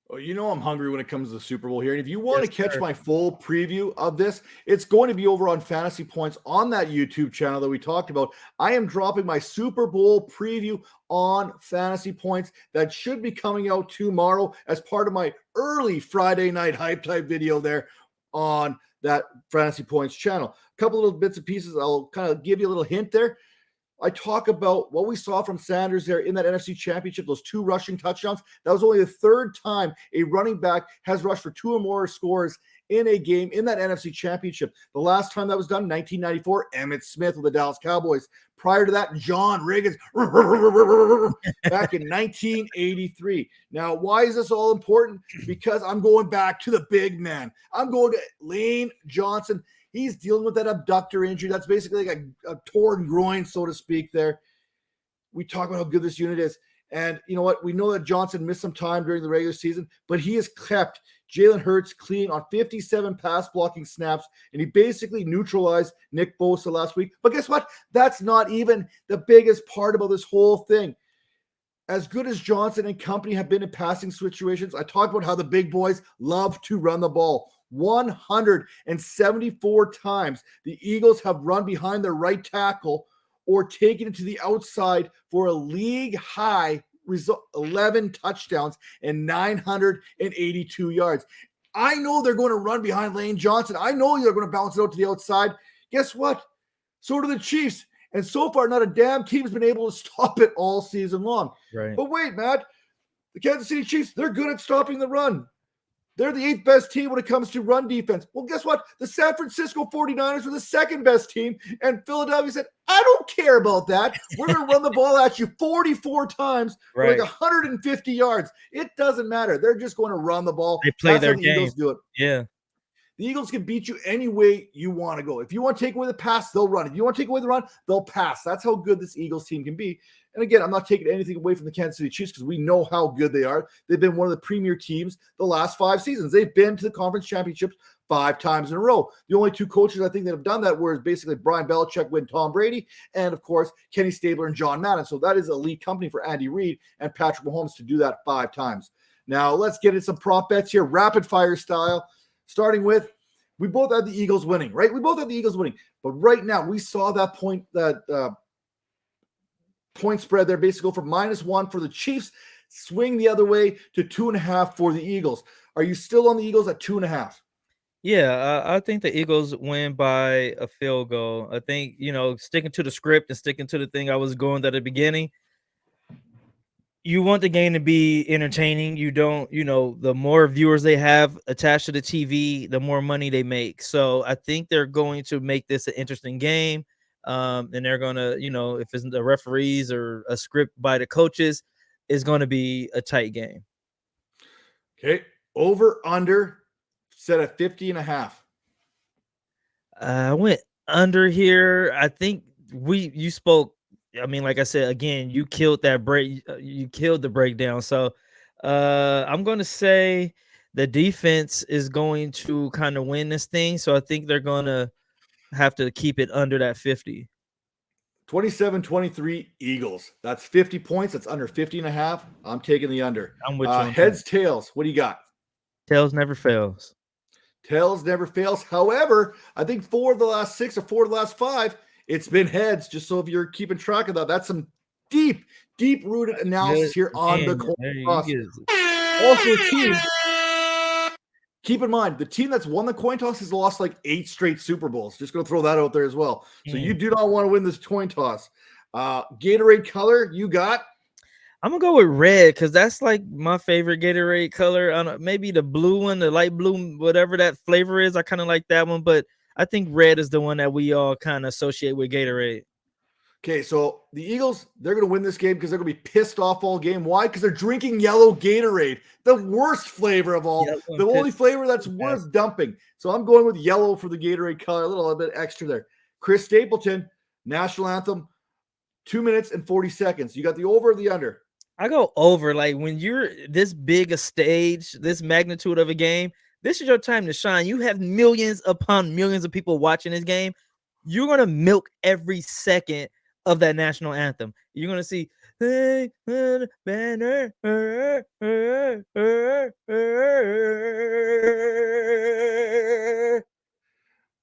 Well, I'm hungry when it comes to the Super Bowl here. And if you want to catch my full preview of this, it's going to be over on Fantasy Points on that YouTube channel that we talked about. I am dropping my Super Bowl preview on Fantasy Points. That should be coming out tomorrow as part of my early Friday night hype type video there on that Fantasy Points channel. A couple little bits and pieces. I'll kind of give you a little hint there. I talk about what we saw from Sanders there in that NFC Championship, those 2 rushing touchdowns. That was only the 3rd time a running back has rushed for 2 or more scores in a game in that NFC Championship. The last time that was done, 1994, Emmitt Smith with the Dallas Cowboys. Prior to that, John Riggins back in 1983. Now, why is this all important? Because I'm going back to the big man. I'm going to Lane Johnson. He's dealing with that abductor injury. That's basically like a torn groin, so to speak, there. We talk about how good this unit is. And you know what? We know that Johnson missed some time during the regular season, but he has kept Jalen Hurts clean on 57 pass blocking snaps, and he basically neutralized Nick Bosa last week. But guess what? That's not even the biggest part about this whole thing. As good as Johnson and company have been in passing situations, I talked about how the big boys love to run the ball. 174 times the Eagles have run behind their right tackle or taken it to the outside for a league high result, 11 touchdowns and 982 yards. I know they're going to run behind Lane Johnson. I know they're going to bounce it out to the outside. Guess what? So do the Chiefs. And so far, not a damn team's been able to stop it all season long. Right. But wait, Matt, the Kansas City Chiefs, they're good at stopping the run. They're the 8th best team when it comes to run defense. Well, guess what? The San Francisco 49ers were the 2nd best team, and Philadelphia said, I don't care about that. We're going to run the ball at you 44 times for like 150 yards. It doesn't matter. They're just going to run the ball. They play That's their how the game. Eagles do it. Yeah. The Eagles can beat you any way you want to go. If you want to take away the pass, they'll run. If you want to take away the run, they'll pass. That's how good this Eagles team can be. And again, I'm not taking anything away from the Kansas City Chiefs because we know how good they are. They've been one of the premier teams the last 5 seasons. They've been to the conference championships 5 times in a row. The only 2 coaches I think that have done that were basically Brian Belichick with Tom Brady and, of course, Kenny Stabler and John Madden. So that is elite company for Andy Reid and Patrick Mahomes to do that 5 times. Now, let's get into some prop bets here, rapid fire style, starting with we both had the Eagles winning, right? We both had the Eagles winning. But right now, we saw that point spread there basically go from -1 for the Chiefs, swing the other way to 2.5 for the Eagles. Are you still on the Eagles at 2.5? Yeah, I think the Eagles win by a field goal. I think, sticking to the script and sticking to the thing I was going at the beginning, you want the game to be entertaining. You don't, the more viewers they have attached to the TV, the more money they make. So I think they're going to make this an interesting game. And they're going to, if it's the referees or a script by the coaches, it's going to be a tight game. Okay. Over, under, set at 50.5. I went under here. I think you spoke. I mean, like I said, again, you killed that break. You killed the breakdown. So I'm going to say the defense is going to kind of win this thing. So I think they're going to have to keep it under that 50. 27-23 Eagles. That's 50 points. That's under 50.5. I'm taking the under. I'm with you on Heads, that. tails. What do you got? Tails never fails. Tails never fails. However, I think 4 of the last 6 or 4 of the last 5, it's been heads. Just so if you're keeping track of that, that's some deep-rooted analysis here on the coin toss. Also, the team, keep in mind, the team that's won the coin toss has lost like 8 straight Super Bowls. Just going to throw that out there as well. So you do not want to win this coin toss. Gatorade color, you got? I'm going to go with red because that's like my favorite Gatorade color. Maybe the blue one, the light blue, whatever that flavor is. I kind of like that one, but I think red is the one that we all kind of associate with Gatorade. Okay, so the Eagles, they're going to win this game because they're going to be pissed off all game. Why? Because they're drinking yellow Gatorade, the worst flavor of all, the only flavor that's worth dumping. So I'm going with yellow for the Gatorade color, a little bit extra there. Chris Stapleton, national anthem, 2 minutes and 40 seconds. You got the over or the under? I go over. Like when you're this big a stage, this magnitude of a game, this is your time to shine. You have millions upon millions of people watching this game. You're going to milk every second of that national anthem. You're going to see banner.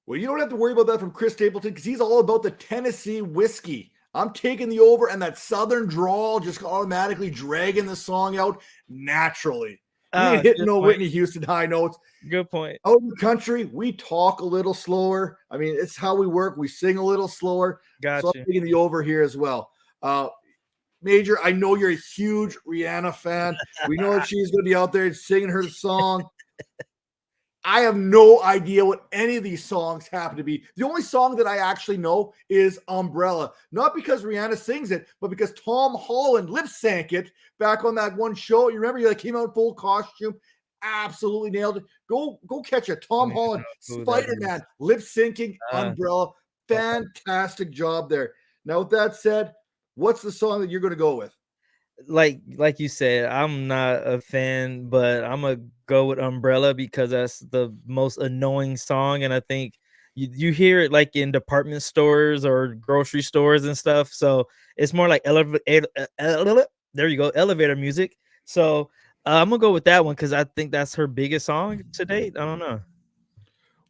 Well, you don't have to worry about that from Chris Stapleton because he's all about the Tennessee whiskey. I'm taking the over, and that southern drawl just automatically dragging the song out naturally. You ain't hitting no Whitney Houston high notes. Good point. Out in the country, we talk a little slower. I mean, it's how we work. We sing a little slower. Gotcha. So I'm taking the over here as well. Major, I know you're a huge Rihanna fan. We know that she's going to be out there singing her song. I have no idea what any of these songs happen to be. The only song that I actually know is Umbrella. Not because Rihanna sings it, but because Tom Holland lip-synced it back on that one show. You remember he came out in full costume? Absolutely nailed it. Go catch it. Tom Holland, Spider-Man, lip-syncing Umbrella. Fantastic job there. Now, with that said, what's the song that you're going to go with? Like you said, I'm not a fan, but I'm gonna go with Umbrella because that's the most annoying song, and I think you hear it like in department stores or grocery stores and stuff. So it's more like there you go, elevator music. So I'm gonna go with that one because I think that's her biggest song to date. I don't know.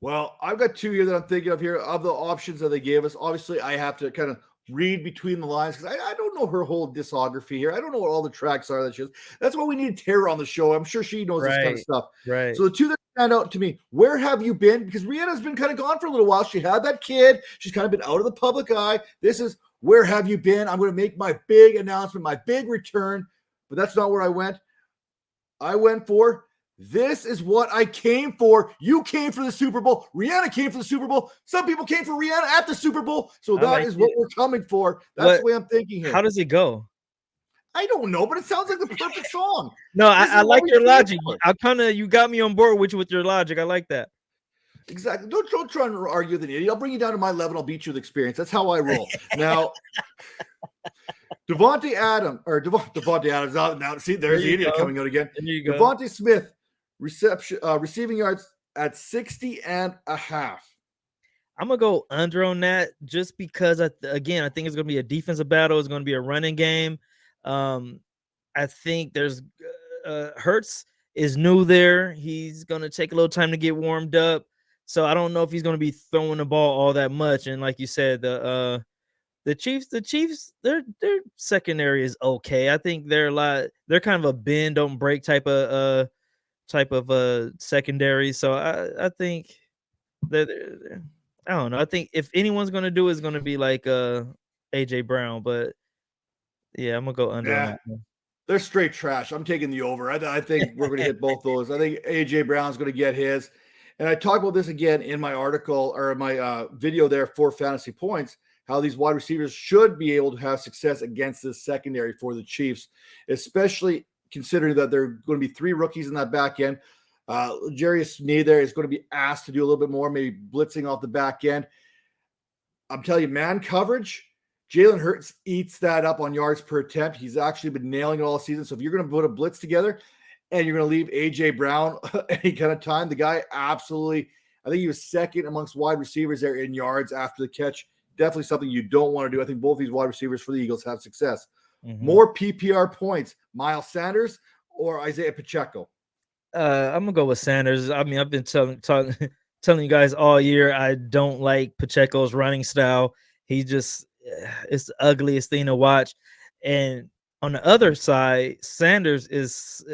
Well, I've got 2 here that I'm thinking of here of the options that they gave us. Obviously, I have to kind of read between the lines because I don't know her whole discography here. I don't know what all the tracks are that she has. That's why we need Tara on the show. I'm sure she knows this kind of stuff. Right. So the 2 that stand out to me, Where Have You Been? Because Rihanna's been kind of gone for a little while. She had that kid. She's kind of been out of the public eye. This is Where Have You Been? I'm going to make my big announcement, my big return. But that's not where I went. I went for This Is What I Came For. You came for the Super Bowl. Rihanna came for the Super Bowl. Some people came for Rihanna at the Super Bowl. So that is what we're coming for. That's the way I'm thinking here. How does it go? I don't know, but it sounds like the perfect song. No, I like your logic. You got me on board with your logic. I like that. Exactly. Don't try and argue with an idiot. I'll bring you down to my level. I'll beat you with experience. That's how I roll. Now, Devontae Adams. Now, see, there's the idiot coming out again. There you go. Devontae Smith. Receiving yards at 60.5. I'm gonna go under on that just because I think it's gonna be a defensive battle. It's gonna be a running game. I think there's Hurts is new there. He's gonna take a little time to get warmed up. So I don't know if he's gonna be throwing the ball all that much. And like you said, the Chiefs, their secondary is okay. I think they're kind of a bend don't break type of secondary. So I think I don't know. I think if anyone's gonna do it, it's gonna be like AJ Brown, but yeah, I'm gonna go under. Yeah, they're straight trash. I'm taking the over. I think we're gonna hit both those. I think AJ Brown's gonna get his. And I talk about this again in my article or my video there for Fantasy Points, how these wide receivers should be able to have success against this secondary for the Chiefs, especially considering that there are going to be 3 rookies in that back end. Jarius Sneed there is going to be asked to do a little bit more, maybe blitzing off the back end. I'm telling you, man coverage, Jalen Hurts eats that up on yards per attempt. He's actually been nailing it all season. So if you're going to put a blitz together and you're going to leave A.J. Brown any kind of time. The guy absolutely, I think he was second amongst wide receivers there in yards after the catch. Definitely something you don't want to do. I think both these wide receivers for the Eagles have success. More PPR points, Miles Sanders or Isaiah Pacheco? I'm gonna go with Sanders. I mean, I've been telling you guys all year I don't like Pacheco's running style. He just it's the ugliest thing to watch. And on the other side, Sanders is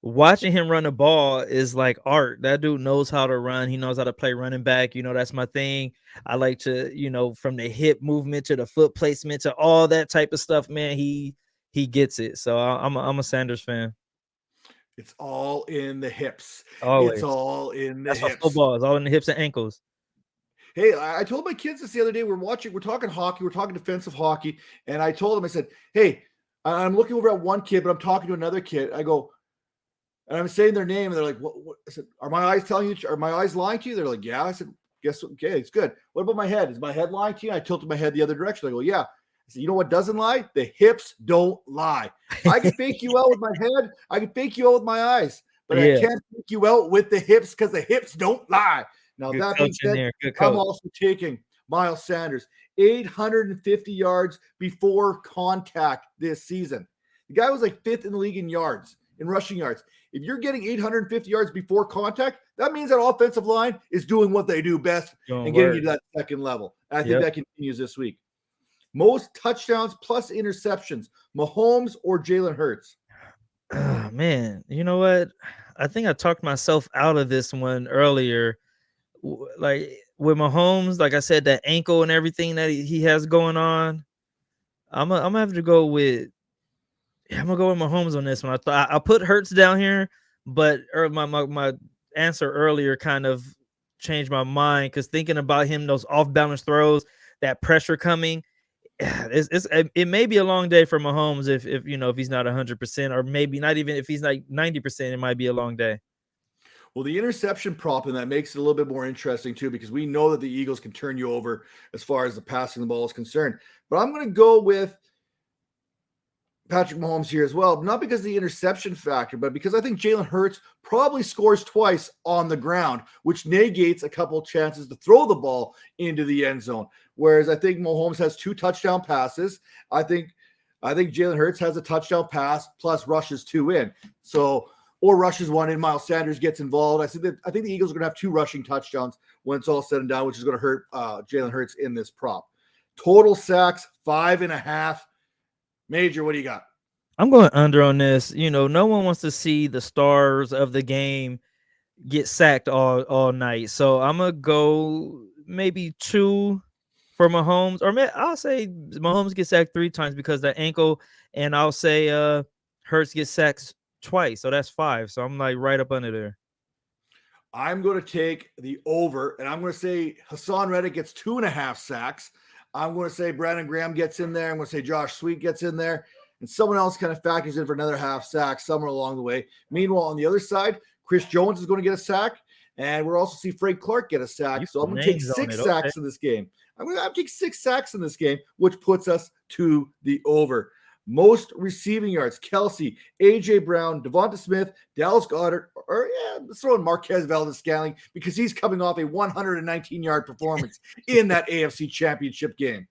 watching him run the ball is like art. That dude knows how to run. He knows how to play running back. That's my thing. I like to, from the hip movement to the foot placement to all that type of stuff, man. He gets it. So I'm a Sanders fan. It's all in the hips. Always. It's all in the That's hips. Football is all in the hips and ankles. Hey, I told my kids this the other day. We're talking hockey. We're talking defensive hockey. And I told them, I said, hey, I'm looking over at one kid, but I'm talking to another kid. I go, and I'm saying their name, and they're like, what? I said, are my eyes telling you? Are my eyes lying to you? They're like, yeah. I said, guess what? Okay, it's good. What about my head? Is my head lying to you? I tilted my head the other direction. I go, yeah. I said, you know what doesn't lie? The hips don't lie. I can fake you out with my head. I can fake you out with my eyes, but I can't fake you out with the hips because the hips don't lie. Now, Good that being said, I'm also taking Miles Sanders, 850 yards before contact this season. The guy was like 5th in the league in yards, in rushing yards. If you're getting 850 yards before contact, that means that offensive line is doing what they do best and getting you to that second level. And I think that continues this week. Most touchdowns plus interceptions, Mahomes or Jalen Hurts? Oh, man, you know what? I think I talked myself out of this one earlier. Like with Mahomes, like I said, that ankle and everything that he has going on, I'm gonna have to go with. I'm gonna go with Mahomes on this one. I put Hurts down here, but my answer earlier kind of changed my mind because thinking about him, those off balance throws, that pressure coming, it may be a long day for Mahomes if he's not 100%, or maybe not even if he's like 90%, it might be a long day. Well, the interception prop in that makes it a little bit more interesting too, because we know that the Eagles can turn you over as far as the passing the ball is concerned. But I'm going to go with Patrick Mahomes here as well, not because of the interception factor, but because I think Jalen Hurts probably scores twice on the ground, which negates a couple chances to throw the ball into the end zone. Whereas I think Mahomes has 2 touchdown passes. I think Jalen Hurts has a touchdown pass plus rushes 2 in. Or rushes 1 in. Miles Sanders gets involved. I think the Eagles are going to have 2 rushing touchdowns when it's all said and done, which is going to hurt Jalen Hurts in this prop. Total sacks 5.5. Major, what do you got? I'm going under on this. No one wants to see the stars of the game get sacked all night. So I'm gonna go maybe 2 for Mahomes, or I'll say Mahomes gets sacked 3 times because of that ankle, and I'll say Hurts gets sacked twice, so that's 5. So I'm like right up under there. I'm going to take the over, and I'm going to say Hassan Reddick gets 2.5 sacks. I'm going to say Brandon Graham gets in there. I'm going to say Josh Sweet gets in there, and someone else kind of factors in for another half sack somewhere along the way. Meanwhile, on the other side, Chris Jones is going to get a sack, and we'll also see Frank Clark get a sack. So I'm going to take 6 sacks in this game. I'm going to take 6 sacks in this game, which puts us to the over. Most receiving yards, Kelsey, A.J. Brown, Devonta Smith, Dallas Goedert, or let's throw in Marquez Valdes-Scantling because he's coming off a 119-yard performance in that AFC Championship game.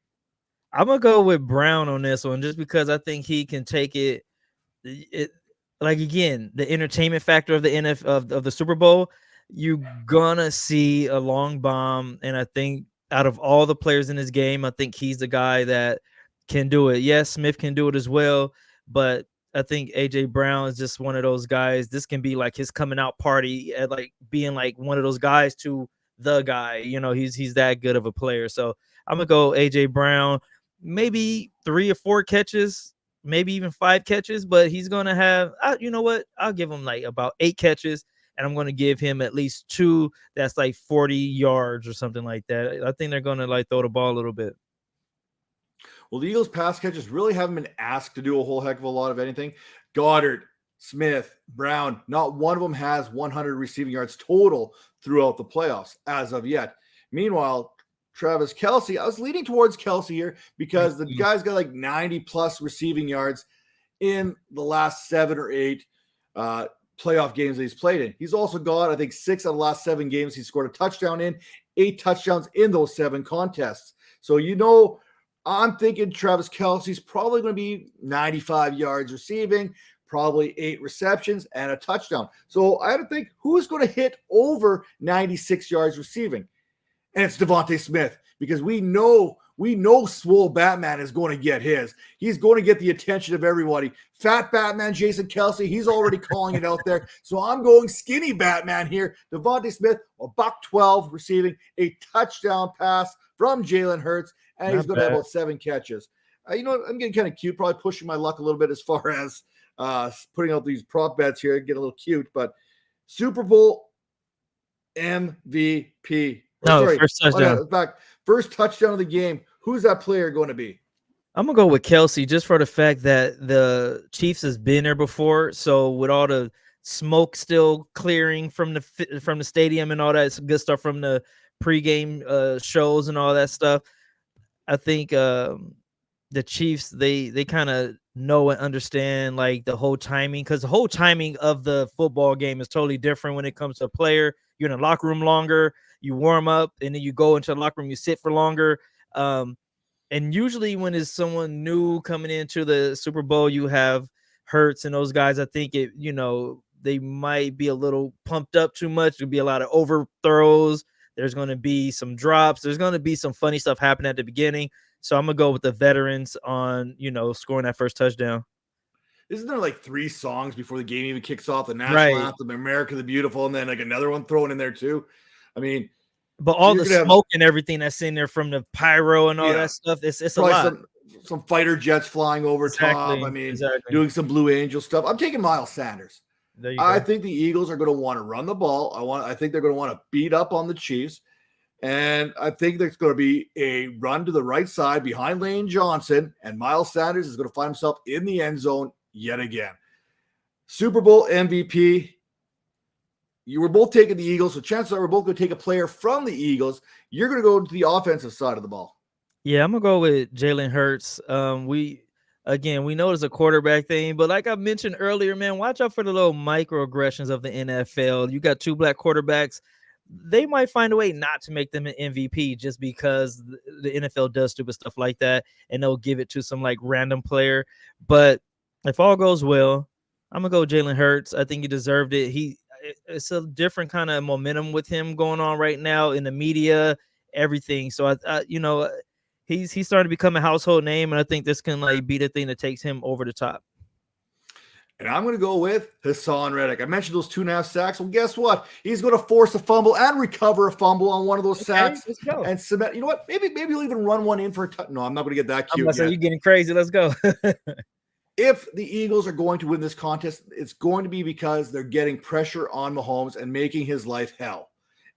I'm going to go with Brown on this one just because I think he can take it. Like, again, the entertainment factor of the NFL, of the Super Bowl, you're going to see a long bomb, and I think out of all the players in this game, I think he's the guy that can do it. Yes, Smith can do it as well, but I think AJ Brown is just one of those guys. This can be like his coming out party, at like being like one of those guys to the guy. He's that good of a player. So I'm gonna go AJ Brown, maybe 3 or 4 catches, maybe even 5 catches, but he's gonna have. You know what? I'll give him like about 8 catches, and I'm gonna give him at least 2. That's like 40 yards or something like that. I think they're gonna like throw the ball a little bit. Well, the Eagles pass catchers really haven't been asked to do a whole heck of a lot of anything. Goddard, Smith, Brown, not one of them has 100 receiving yards total throughout the playoffs as of yet. Meanwhile, Travis Kelce, I was leaning towards Kelce here because the guy's got like 90 plus receiving yards in the last 7 or 8 playoff games that he's played in. He's also got, I think, 6 out of the last 7 games he scored a touchdown in, 8 touchdowns in those 7 contests. So, I'm thinking Travis Kelce's probably going to be 95 yards receiving, probably 8 receptions and a touchdown. So I had to think, who's going to hit over 96 yards receiving? And it's Devontae Smith, because we know Swole Batman is going to get his. He's going to get the attention of everybody. Fat Batman, Jason Kelce, he's already calling it out there. So I'm going skinny Batman here. Devontae Smith, $112 receiving, a touchdown pass from Jalen Hurts, and he's going to have about 7 catches. I'm getting kind of cute, probably pushing my luck a little bit as far as putting out these prop bets here, get a little cute, but Super Bowl MVP. First touchdown. First touchdown of the game. Who's that player going to be? I'm gonna go with Kelce, just for the fact that the Chiefs has been there before. So with all the smoke still clearing from the stadium and all that good stuff from the pregame shows and all that stuff, I think the Chiefs they kind of know and understand like the whole timing, because the whole timing of the football game is totally different when it comes to a player. You're in the locker room longer, you warm up, and then you go into the locker room, you sit for longer. And usually when it's someone new coming into the Super Bowl, you have Hurts and those guys. I think they might be a little pumped up too much. There'll be a lot of overthrows. There's going to be some drops. There's going to be some funny stuff happening at the beginning. So I'm going to go with the veterans on, scoring that first touchdown. Isn't there like 3 songs before the game even kicks off? The national anthem, America the Beautiful, and then like another one thrown in there too. I mean, but all the smoke and everything that's in there from the pyro and all that stuff, it's a lot. Some fighter jets flying over top. I mean, doing some Blue Angel stuff. I'm taking Miles Sanders. I think the Eagles are going to want to run the ball. I think they're going to want to beat up on the Chiefs. And I think there's going to be a run to the right side behind Lane Johnson, and Miles Sanders is going to find himself in the end zone yet again. Super Bowl MVP. You were both taking the Eagles, so chances are we're both going to take a player from the Eagles. You're going to go to the offensive side of the ball. Yeah, I'm going to go with Jalen Hurts. We know there's a quarterback thing, but like I mentioned earlier, man, watch out for the little microaggressions of the NFL. You got 2 black quarterbacks. They might find a way not to make them an MVP just because the NFL does stupid stuff like that, and they'll give it to some like random player. But if all goes well, I'm going to go Jalen Hurts. I think he deserved it. It's a different kind of momentum with him going on right now in the media, everything. So he's starting to become a household name, and I think this can like be the thing that takes him over the top. And I'm going to go with Hassan Reddick. I mentioned those 2.5 sacks. Well, guess what? He's going to force a fumble and recover a fumble on one of those sacks. Let's go. And cement. You know what? Maybe he'll even run one in for a touchdown. No, I'm not going to get that cute. You're getting crazy. Let's go. If the Eagles are going to win this contest, it's going to be because they're getting pressure on Mahomes and making his life hell.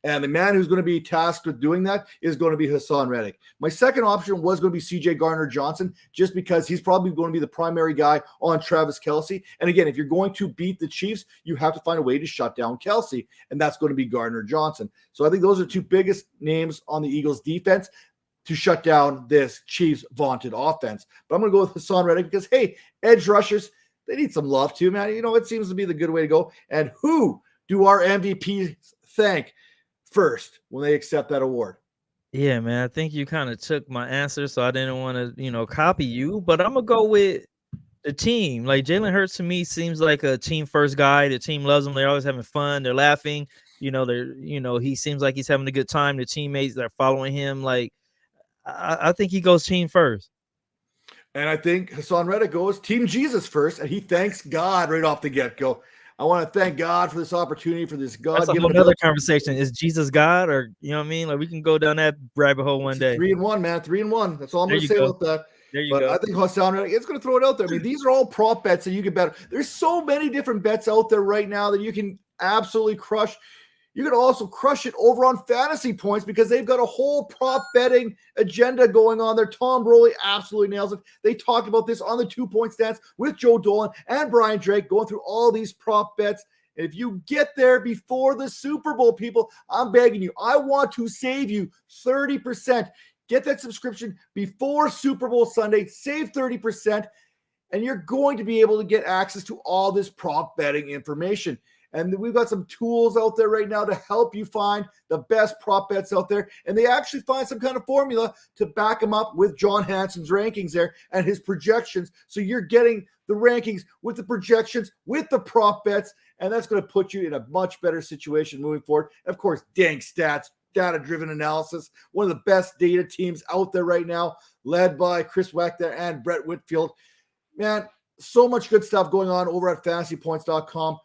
And the man who's going to be tasked with doing that is going to be Hassan Reddick. My second option was going to be C.J. Gardner-Johnson, just because he's probably going to be the primary guy on Travis Kelce. And again, if you're going to beat the Chiefs, you have to find a way to shut down Kelce, and that's going to be Gardner-Johnson. So I think those are 2 biggest names on the Eagles defense to shut down this Chiefs vaunted offense. But I'm going to go with Hassan Reddick because, hey, edge rushers, they need some love too, man. It seems to be the good way to go. And who do our MVPs thank first when they accept that award? Yeah, man, I think you kind of took my answer, so I didn't want to, copy you. But I'm going to go with the team. Like, Jalen Hurts to me seems like a team first guy. The team loves him. They're always having fun. They're laughing. He seems like he's having a good time. The teammates are following him. Like, I think he goes team first. And I think Hassan Reddick goes Team Jesus first, and he thanks God right off the get-go. I want to thank God for this opportunity, for this God. That's a whole other conversation. Is Jesus God, or you know what I mean? Like, we can go down that rabbit hole one day. 3-1, man. 3-1. That's all I'm going to say about that. There you go. I think Hassan Reddick, it's going to throw it out there. I mean, these are all prop bets that you can bet. There's so many different bets out there right now that you can absolutely crush. You can also crush it over on fantasy points because they've got a whole prop betting agenda going on there. Tom Brolley absolutely nails it. They talked about this on the 2-point stance with Joe Dolan and Brian Drake, going through all these prop bets. And if you get there before the Super Bowl, people, I'm begging you, I want to save you 30%. Get that subscription before Super Bowl Sunday. Save 30%. And you're going to be able to get access to all this prop betting information. And we've got some tools out there right now to help you find the best prop bets out there. And they actually find some kind of formula to back them up with John Hansen's rankings there and his projections. So you're getting the rankings with the projections, with the prop bets, and that's going to put you in a much better situation moving forward. Of course, Dank Stats, data-driven analysis, one of the best data teams out there right now, led by Chris Wachter and Brett Whitfield. Man, so much good stuff going on over at fantasypoints.com.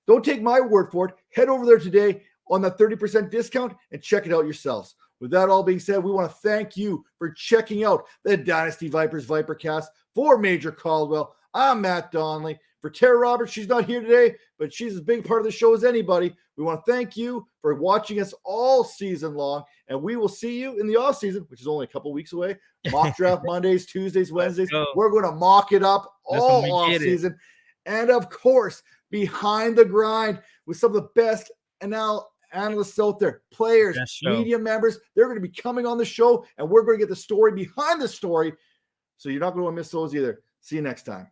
Don't take my word for it. Head over there today on the 30% discount and check it out yourselves. With that all being said, we want to thank you for checking out the Dynasty Vipers ViperCast. For Major Caldwell, I'm Matt Donnelly. For Tara Roberts, she's not here today, but she's as big part of the show as anybody. We want to thank you for watching us all season long, and we will see you in the off season, which is only a couple weeks away. Mock draft Mondays, Tuesdays, Wednesdays. We're going to mock it up all off season. And of course, behind the grind with some of the best analysts out there, players, media members. They're going to be coming on the show, and we're going to get the story behind the story. So you're not going to miss those either. See you next time.